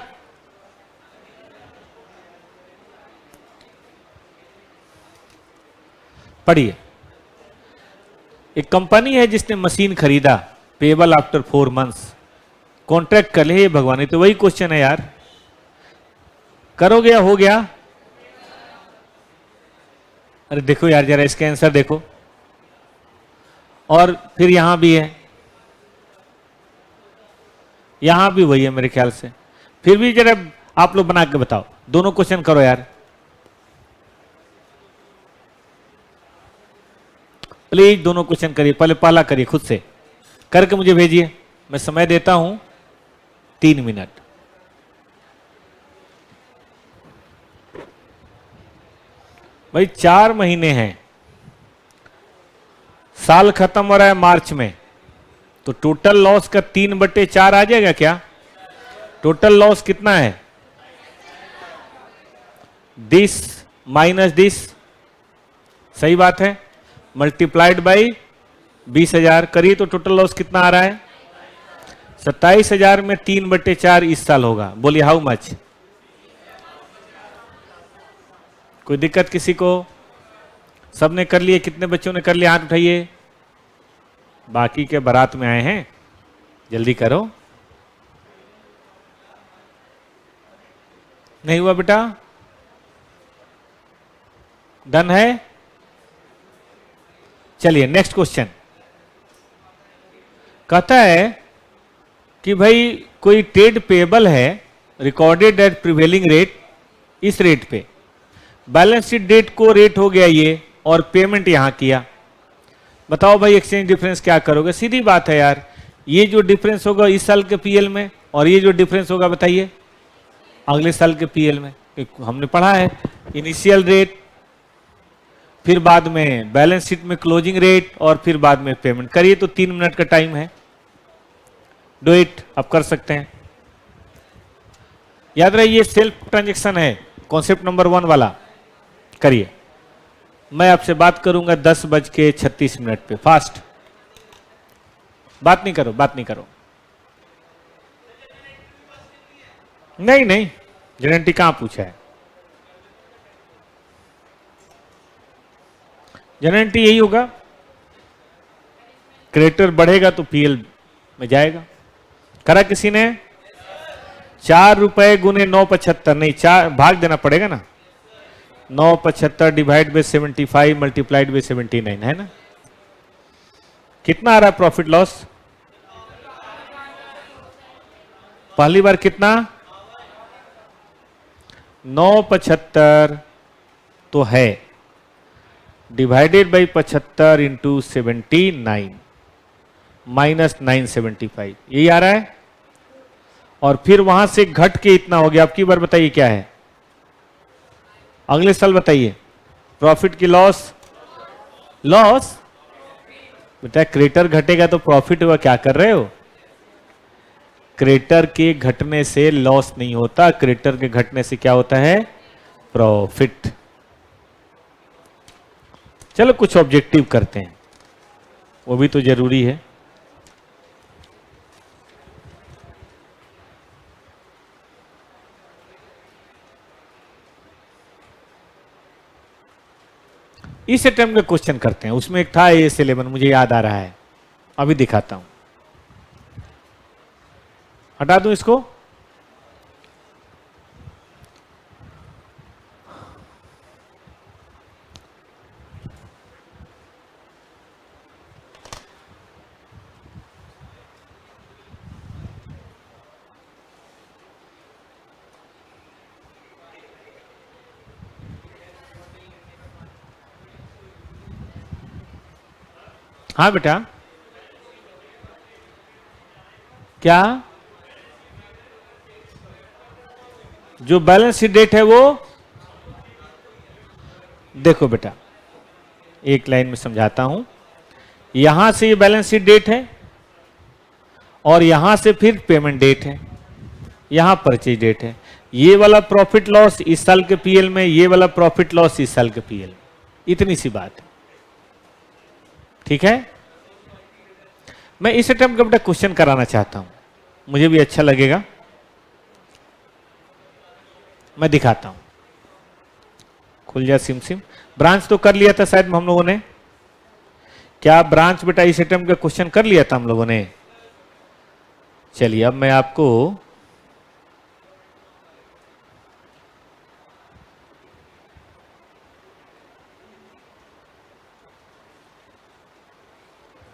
पढ़िए। एक कंपनी है जिसने मशीन खरीदा, पेबल आफ्टर 4 मंथ्स, कॉन्ट्रैक्ट कर ले भगवान। तो वही क्वेश्चन है यार, करोगे या हो गया? अरे देखो यार जरा इसका आंसर देखो। और फिर यहां भी है, यहां भी वही है मेरे ख्याल से। फिर भी जरा आप लोग बना के बताओ, दोनों क्वेश्चन करो यार प्लीज, दोनों क्वेश्चन करिए। पहले पहला करिए खुद से, करके मुझे भेजिए। मैं समय देता हूं 3 मिनट। भाई 4 महीने हैं, साल खत्म हो रहा है मार्च में, तो टोटल लॉस का 3/4 आ जाएगा क्या? टोटल लॉस कितना है? दिस माइनस दिस, सही बात है, मल्टीप्लाइड बाई 20,000 करिए तो टोटल लॉस कितना आ रहा है? 27,000 में 3/4 इस साल होगा। बोलिए हाउ मच? कोई दिक्कत किसी को? सबने कर लिए? कितने बच्चों ने कर लिया हाथ उठाइए। बाकी के बारात में आए हैं, जल्दी करो। नहीं हुआ बेटा? डन है? चलिए नेक्स्ट क्वेश्चन। कहता है कि भाई कोई ट्रेड पेबल है रिकॉर्डेड एट प्रिवेलिंग रेट, इस रेट पे बैलेंस शीट डेट को रेट हो गया ये, और पेमेंट यहां किया। बताओ भाई एक्सचेंज डिफरेंस क्या करोगे? सीधी बात है यार, ये जो डिफरेंस होगा इस साल के पीएल में, और ये जो डिफरेंस होगा बताइए अगले साल के पीएल में। हमने पढ़ा है इनिशियल रेट, फिर बाद में बैलेंस शीट में क्लोजिंग रेट, और फिर बाद में पेमेंट। करिए तो 3 मिनट का टाइम है, डू इट, आप कर सकते हैं। याद रहे ये सेल्फ ट्रांजेक्शन है, कॉन्सेप्ट नंबर 1 वाला। करिए, मैं आपसे बात करूंगा 10:36 पे। फास्ट, बात नहीं करो, बात नहीं करो। नहीं नहीं, गारंटी कहां पूछा है? गारंटी यही होगा, क्रेडिटर बढ़ेगा तो पीएल में जाएगा। करा किसी ने? 4 रुपए गुने 9.75, नहीं 4 भाग देना पड़ेगा ना, 9.75 डिवाइड बाई 75 मल्टीप्लाइड बाई 79 है ना। कितना आ रहा है प्रॉफिट लॉस? पहली बार कितना? 9.75 तो है, डिवाइडेड बाई 75 इंटू 79 माइनस 975, यही आ रहा है। और फिर वहां से घट के इतना हो गया। अब की बार बताइए क्या है? अगले साल बताइए प्रॉफिट की लॉस? लॉस बेटा, क्रेडिटर घटेगा तो प्रॉफिट हुआ, क्या कर रहे हो? क्रेडिटर के घटने से लॉस नहीं होता, क्रेडिटर के घटने से क्या होता है? प्रॉफिट। चलो कुछ ऑब्जेक्टिव करते हैं, वो भी तो जरूरी है। इस अटेम्प्ट में क्वेश्चन करते हैं, उसमें एक था AS11 मुझे याद आ रहा है, अभी दिखाता हूं। हटा दूं इसको? हाँ बेटा, क्या? जो बैलेंस शीट डेट है वो देखो बेटा, एक लाइन में समझाता हूं। यहां से ये बैलेंस शीट डेट है और यहां से फिर पेमेंट डेट है, यहां परचेज डेट है। ये वाला प्रॉफिट लॉस इस साल के पीएल में, ये वाला प्रॉफिट लॉस इस साल के पीएल में। इतनी सी बात है, ठीक है। मैं इस अटेम्प्ट का बेटा क्वेश्चन कराना चाहता हूं, मुझे भी अच्छा लगेगा। मैं दिखाता हूं, खुल जा सिम सिम। ब्रांच तो कर लिया था शायद हम लोगों ने। क्या ब्रांच बेटा इस अटेम्प्ट का क्वेश्चन कर लिया था हम लोगों ने? चलिए अब मैं आपको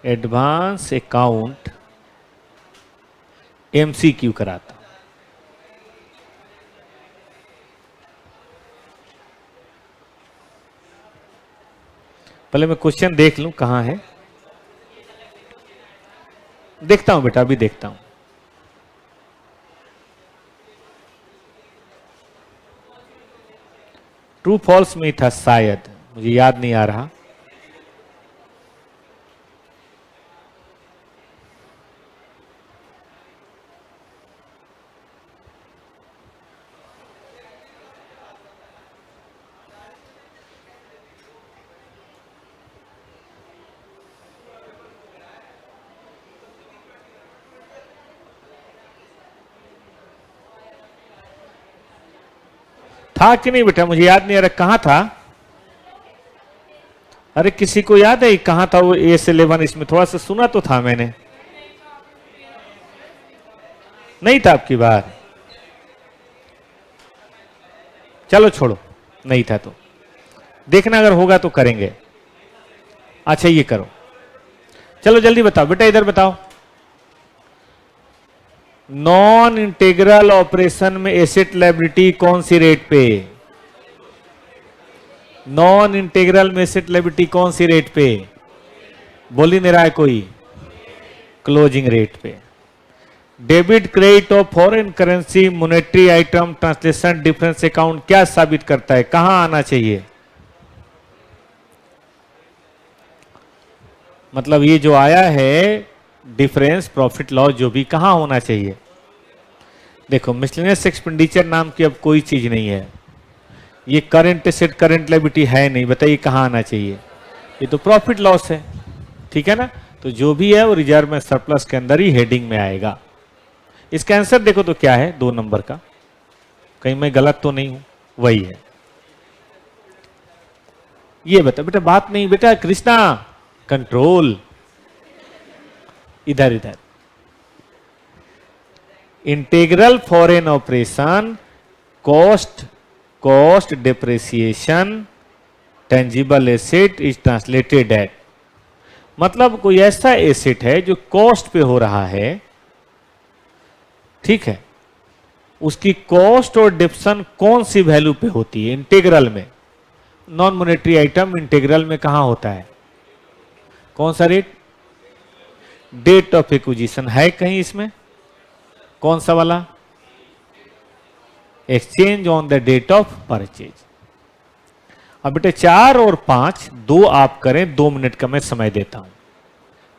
एडवांस अकाउंट एमसीक्यू कराता हूं। पहले मैं क्वेश्चन देख लूं कहां है। देखता हूं बेटा, अभी देखता हूं। ट्रू फॉल्स में ही था शायद, मुझे याद नहीं आ रहा। था कि नहीं बेटा, मुझे याद नहीं आ रहा कहां था। अरे किसी को याद है कहां था वो AS11? इसमें थोड़ा सा सुना तो था मैंने, नहीं था आपकी बार। चलो छोड़ो, नहीं था तो देखना, अगर होगा तो करेंगे। अच्छा ये करो, चलो जल्दी बताओ बेटा, इधर बताओ। नॉन इंटीग्रल ऑपरेशन में एसेट लायबिलिटी कौन सी रेट पे? नॉन इंटीग्रल में एसेट लायबिलिटी कौन सी रेट पे? बोल ही नहीं रहा है कोई। क्लोजिंग रेट पे। Debit credit of foreign currency monetary item translation difference account क्या साबित करता है, कहां आना चाहिए? मतलब ये जो आया है डिफरेंस प्रॉफिट लॉस जो भी, कहां होना चाहिए? देखो मिसलेनियस एक्सपेंडिचर नाम की अब कोई चीज नहीं है, ये करंट एसेट करंट लायबिलिटी है नहीं। बताइए कहां आना चाहिए? ये तो प्रॉफिट लॉस है, ठीक है ना। तो जो भी है वो रिजर्व में सरप्लस के अंदर ही हेडिंग में आएगा। इसका आंसर देखो तो क्या है, 2 नंबर का। कहीं मैं गलत तो नहीं हूं? वही है। ये बता बेटा, बात नहीं बेटा, कृष्णा कंट्रोल, इधर इधर। Integral foreign operation cost depreciation tangible asset is translated at, मतलब कोई ऐसा एसेट है जो कॉस्ट पे हो रहा है, ठीक है। उसकी कॉस्ट और डिप्शन कौन सी वैल्यू पे होती है? इंटीग्रल में। नॉन मॉनेटरी आइटम इंटीग्रल में कहां होता है? कौन सा रेट? डेट ऑफ एक्विजिशन है कहीं इसमें? कौन सा वाला? Exchange on the date of purchase. अब बेटे 4 और 5 2 आप करें, 2 मिनट का मैं समय देता हूं।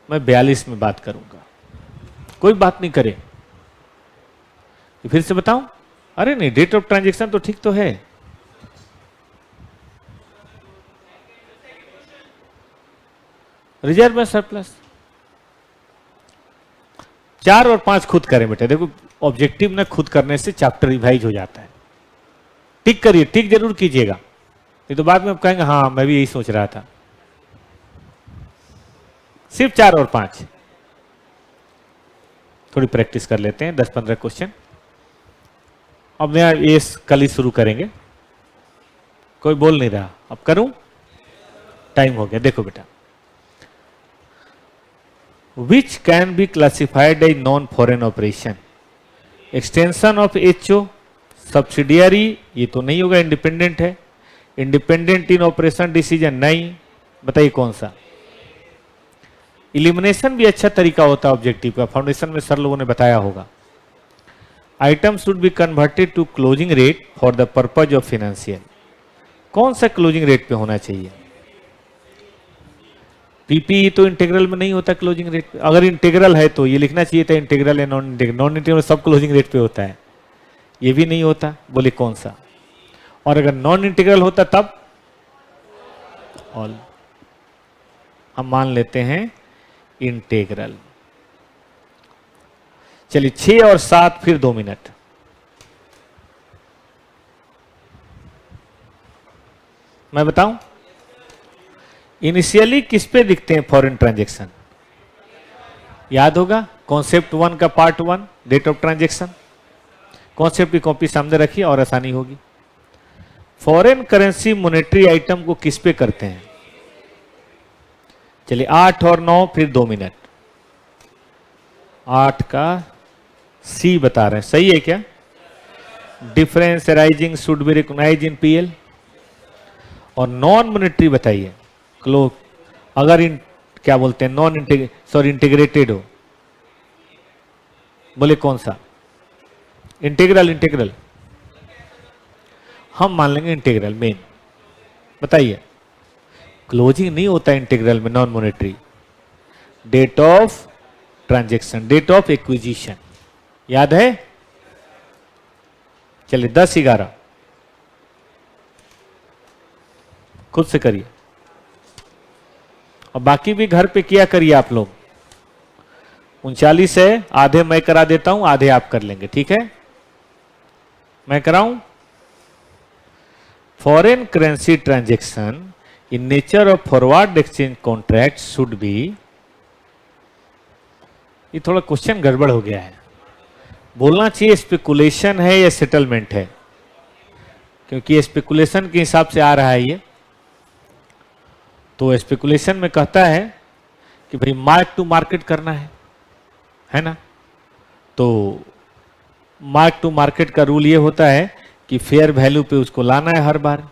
मैं 42 में बात करूंगा, कोई बात नहीं करे। फिर से बताऊं? अरे नहीं, डेट ऑफ ट्रांजैक्शन तो ठीक तो है। रिजर्व में सरप्लस। 4 और 5 खुद करें बेटे। देखो ऑब्जेक्टिव ना खुद करने से चैप्टर रिवाइज हो जाता है। टिक करिए, टिक जरूर कीजिएगा, नहीं तो बाद में आप कहेंगे हाँ मैं भी यही सोच रहा था। सिर्फ 4 और 5 थोड़ी प्रैक्टिस कर लेते हैं, 10-15 क्वेश्चन। अब नया ये कल ही शुरू करेंगे। कोई बोल नहीं रहा, अब करूं? टाइम हो गया। देखो बेटा, which can be classified a non foreign operation? Extension of HO, subsidiary, ये तो नहीं होगा, इंडिपेंडेंट है। इंडिपेंडेंट इन ऑपरेशन डिसीजन, नहीं। बताइए कौन सा? इलिमिनेशन भी अच्छा तरीका होता है ऑब्जेक्टिव का, फाउंडेशन में सर लोगों ने बताया होगा। Item should be converted to closing rate for the purpose of financial, कौन सा क्लोजिंग रेट पे होना चाहिए? पीपी तो इंटीग्रल में नहीं होता क्लोजिंग रेट पे। अगर इंटीग्रल है तो ये लिखना चाहिए था इंटीग्रल है नॉन इंटीग्रल। नॉन इंटीग्रल सब क्लोजिंग रेट पे होता है, ये भी नहीं होता। बोले कौन सा? और अगर नॉन इंटीग्रल होता तब ऑल। हम मान लेते हैं इंटीग्रल। चलिए 6 और 7 फिर 2 मिनट। मैं बताऊं इनिशियली किस पे दिखते हैं फॉरेन ट्रांजैक्शन? याद होगा कॉन्सेप्ट 1 का part 1 date of transaction. Concept की कॉपी सामने रखिए और आसानी होगी। फॉरेन करेंसी मॉनेटरी आइटम को किस पे करते हैं? चलिए 8 और 9 फिर 2 मिनट। 8 का सी बता रहे हैं, सही है क्या? Difference arising should be recognise in PL. और नॉन मॉनेटरी बताइए क्लो अगर इन क्या बोलते हैं नॉन इंटीग्रेटेड हो, बोले कौन सा? इंटीग्रल। इंटीग्रल हम मान लेंगे इंटीग्रल मेन। बताइए क्लोजिंग नहीं होता इंटीग्रल में non monetary. Date of transaction, date of acquisition, याद है? चलिए 10 11 खुद से करिए और बाकी भी घर पे किया करिए आप लोग। 39 है, आधे मैं करा देता हूं, आधे आप कर लेंगे, ठीक है? मैं कराऊं। Foreign currency transaction in nature of forward exchange contract should be. ये थोड़ा क्वेश्चन गड़बड़ हो गया है, बोलना चाहिए स्पेकुलेशन है या सेटलमेंट है, क्योंकि स्पेकुलेशन के हिसाब से आ रहा है ये। तो स्पेकुलेशन में कहता है कि भाई मार्क टू मार्केट करना है ना? तो मार्क टू मार्केट का रूल ये होता है कि फेयर वैल्यू पे उसको लाना है हर बार।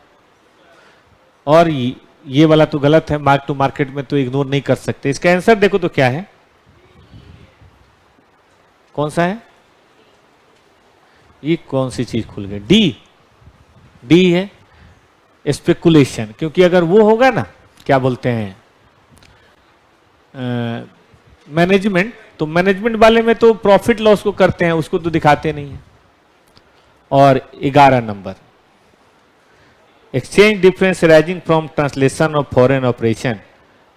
और ये वाला तो गलत है, मार्क टू मार्केट में तो इग्नोर नहीं कर सकते। इसका आंसर देखो तो क्या है, कौन सा है? ये कौन सी चीज खुल गई? डी है स्पेकुलेशन। क्योंकि अगर वो होगा ना क्या बोलते हैं मैनेजमेंट, तो मैनेजमेंट वाले में तो प्रॉफिट लॉस को करते हैं, उसको तो दिखाते नहीं है। और 11 number exchange difference arising from translation of foreign operation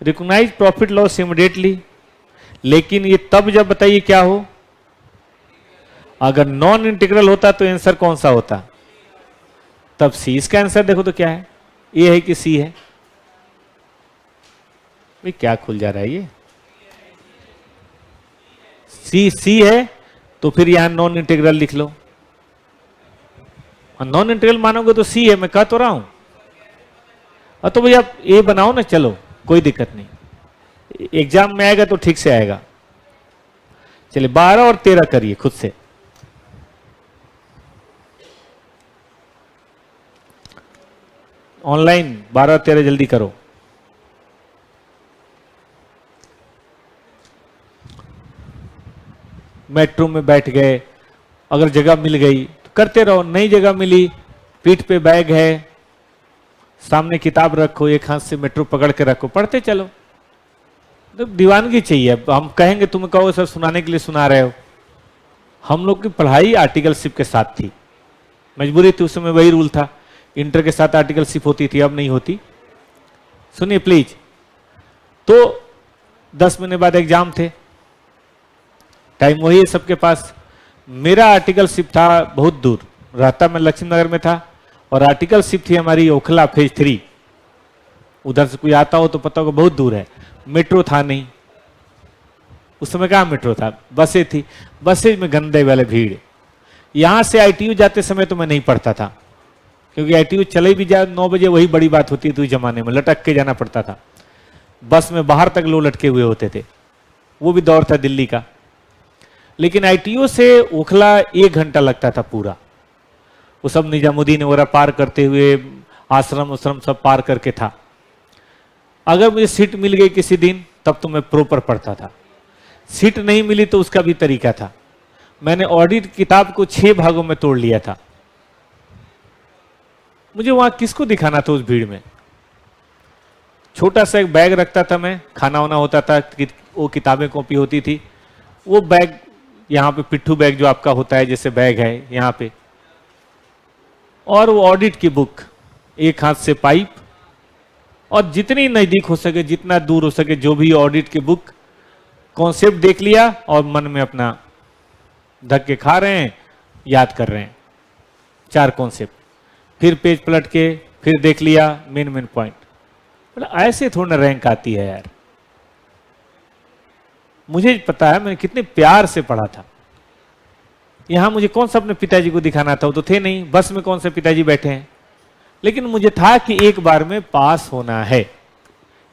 recognise profit loss immediately. लेकिन ये तब जब बताइए क्या हो, अगर नॉन इंटीग्रल होता तो आंसर कौन सा होता? तब सी। इसका आंसर देखो तो क्या है, ए है कि सी है? भाई क्या खुल जा रहा है ये? सी है तो फिर यहां नॉन इंटीग्रल लिख लो। नॉन इंटीग्रल मानोगे तो सी है, मैं कह तो रहा हूं। तो भैया ए बनाओ ना, चलो कोई दिक्कत नहीं, एग्जाम में आएगा तो ठीक से आएगा। चलिए 12 और 13 करिए खुद से। ऑनलाइन 12 13 जल्दी करो। मेट्रो में बैठ गए, अगर जगह मिल गई तो करते रहो, नई जगह मिली, पीठ पे बैग है, सामने किताब रखो, एक हाथ से मेट्रो पकड़ के रखो, पढ़ते चलो। तो दीवानगी चाहिए। हम कहेंगे, तुम कहो सर सुनाने के लिए सुना रहे हो। हम लोग की पढ़ाई आर्टिकलशिप के साथ थी, मजबूरी थी, उस समय वही रूल था। इंटर के साथ आर्टिकलशिप होती थी, अब नहीं होती। सुनिए प्लीज। तो 10 महीने बाद एग्जाम थे, टाइम वही है सबके पास। मेरा आर्टिकलशिप था बहुत दूर, रहता मैं लक्ष्मी नगर में था, और आर्टिकलशिप थी हमारी ओखला फेज 3। उधर से कोई आता हो तो पता होगा बहुत दूर है। मेट्रो था नहीं उस समय, कहाँ मेट्रो था, बसें थी। बसें में गंदे वाले भीड़। यहां से आईटीयू जाते समय तो मैं नहीं पढ़ता था, क्योंकि आईटीयू चले भी जाए 9 बजे, वही बड़ी बात होती थी उस जमाने में, लटक के जाना पड़ता था। बस में बाहर तक लोग लटके हुए होते थे, वो भी दौर था दिल्ली का। लेकिन आईटीयू से ओखला 1 घंटा लगता था पूरा। वो सब निजामुद्दीन वगैरह पार करते हुए, आश्रम सब पार करके था। अगर मुझे सीट मिल गई किसी दिन तब तो मैं प्रॉपर पढ़ता था, सीट नहीं मिली तो उसका भी तरीका था। मैंने ऑडिट किताब को 6 भागों में तोड़ लिया था। मुझे वहां किसको दिखाना था उस भीड़ में? छोटा सा एक बैग रखता था मैं, खाना वाना होता था, वो किताबें कॉपी होती थी, वो बैग यहाँ पे पिट्ठू बैग जो आपका होता है जैसे बैग है यहाँ पे, और वो ऑडिट की बुक, एक हाथ से पाइप, और जितनी नजदीक हो सके जितना दूर हो सके जो भी ऑडिट की बुक, कॉन्सेप्ट देख लिया और मन में अपना धक्के खा रहे हैं, याद कर रहे हैं 4 कॉन्सेप्ट, फिर पेज पलट के फिर देख लिया मेन पॉइंट। मतलब ऐसे थोड़ा रैंक आती है यार। मुझे पता है मैंने कितने प्यार से पढ़ा था। यहां मुझे कौन सा अपने पिताजी को दिखाना था, वो तो थे नहीं, बस में कौन से पिताजी बैठे हैं, लेकिन मुझे था कि एक बार में पास होना है,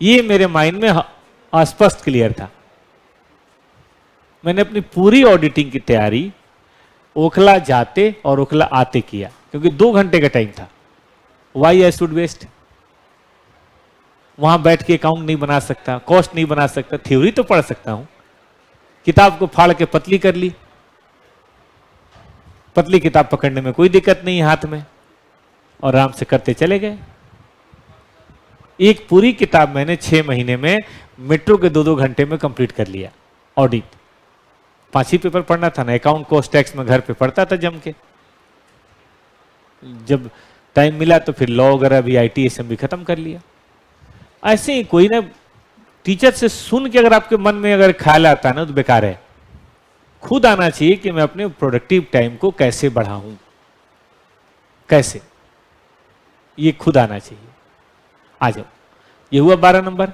ये मेरे माइंड में स्पष्ट क्लियर था। मैंने अपनी पूरी ऑडिटिंग की तैयारी ओखला जाते और ओखला आते किया, क्योंकि 2 घंटे का टाइम था। Why I should waste? वहां बैठ के अकाउंट नहीं बना सकता, कॉस्ट नहीं बना सकता, थ्योरी तो पढ़ सकता हूं। किताब को फाड़ के पतली कर ली, पतली किताब पकड़ने में कोई दिक्कत नहीं हाथ में, और आराम से करते चले गए। एक पूरी किताब मैंने 6 महीने में मेट्रो के 2-2 घंटे में कंप्लीट कर लिया। ऑडिट 5 ही पेपर पढ़ना था ना, अकाउंट कॉस्ट टैक्स में घर पे पढ़ता था जम के। जब टाइम मिला तो फिर लॉ वगैरह भी, ITSM भी खत्म कर लिया। ऐसे ही कोई ना टीचर से सुन के अगर आपके मन में अगर ख्याल आता है ना तो बेकार है। खुद आना चाहिए कि मैं अपने प्रोडक्टिव टाइम को कैसे बढ़ाऊं, कैसे, ये खुद आना चाहिए। आ जाओ, ये हुआ 12 number.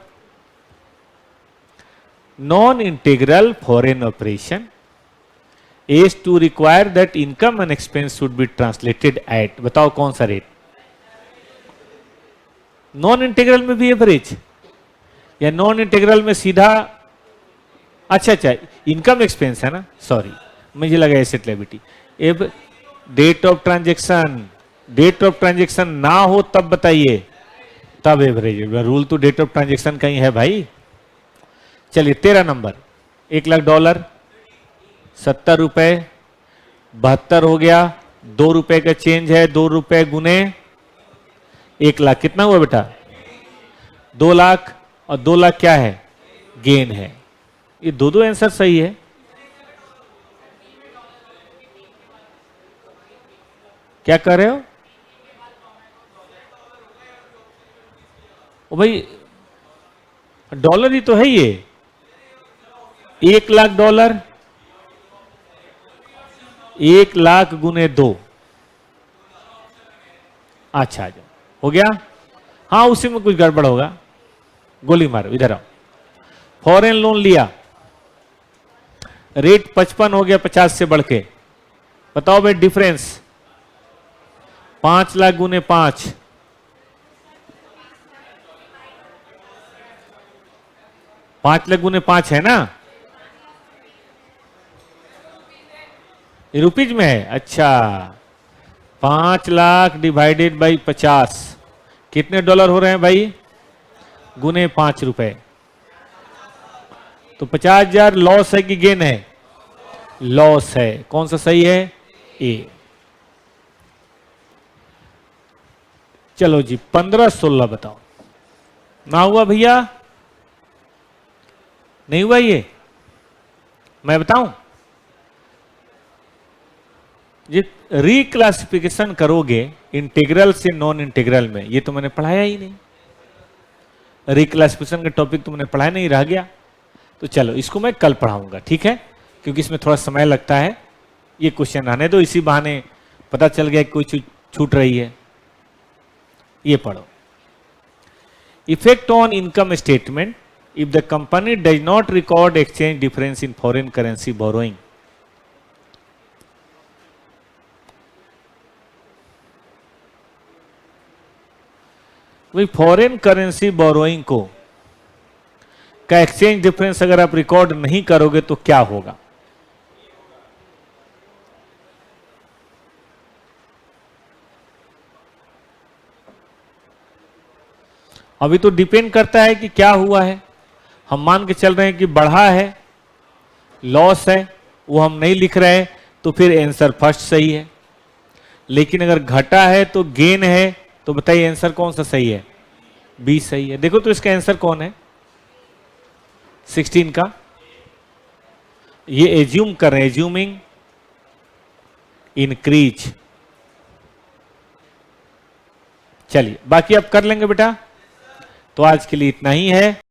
Non integral foreign operation is to require that income and expense should be translated at, बताओ कौन सा रेट? नॉन इंटीग्रल में भी एवरेज, या नॉन इंटीग्रल में सीधा? अच्छा, इनकम एक्सपेंस है ना, सॉरी मुझे लगा asset liability. Date of transaction, date of transaction ना हो तब बताइए, तब एवरेज। रूल तो डेट ऑफ ट्रांजेक्शन का ही है भाई। चलिए 13 नंबर, $1,00,000 ₹70, 72 हो गया, ₹2 का चेंज है, ₹2 गुने 1,00,000 कितना हुआ बेटा? 2 लाख, और 2 लाख क्या है? गेन है। ये दो आंसर सही है। क्या कर रहे हो? ओ भाई डॉलर ही तो है ये, $1,00,000, 1,00,000 गुने 2। अच्छा आ जाओ, हो गया। हाँ उसी में कुछ गड़बड़ होगा, गोली मारो, इधर आओ। फॉरेन लोन लिया, रेट 55 हो गया 50 से बढ़ के, बताओ भाई डिफरेंस। 5 लाख गुने 5, 5 लाख गुने 5 है ना, ये रुपीज में है। अच्छा 5 लाख डिवाइडेड बाई 50 कितने डॉलर हो रहे हैं भाई? गुने ₹5। तो 50,000 लॉस है कि गेन है? लॉस है। कौन सा सही है? ए। चलो जी 15-16 बताओ। ना हुआ भैया? नहीं हुआ ये? मैं बताऊं? ये रिक्लासिफिकेशन करोगे इंटीग्रल से नॉन इंटीग्रल में, ये तो मैंने पढ़ाया ही नहीं। रिक्लासिफिकेशन का टॉपिक तो मैंने पढ़ाया नहीं, रह गया। तो चलो इसको मैं कल पढ़ाऊंगा, ठीक है, क्योंकि इसमें थोड़ा समय लगता है। ये क्वेश्चन आने दो, इसी बहाने पता चल गया कि कोई चीज छूट रही है। ये पढ़ो। Effect on income statement if the company does not record exchange difference in foreign currency borrowing. वही फॉरेन करेंसी बोरोइंग को का एक्सचेंज डिफरेंस अगर आप रिकॉर्ड नहीं करोगे तो क्या होगा? अभी तो डिपेंड करता है कि क्या हुआ है। हम मान के चल रहे हैं कि बढ़ा है, लॉस है, वो हम नहीं लिख रहे हैं, तो फिर आंसर फर्स्ट सही है। लेकिन अगर घटा है तो गेन है, तो बताइए आंसर कौन सा सही है? बी सही है। देखो तो इसका आंसर कौन है 16 का, ये एज्यूम कर रहे हैं, एज्यूमिंग इंक्रीज। चलिए बाकी आप कर लेंगे बेटा। तो आज के लिए इतना ही है।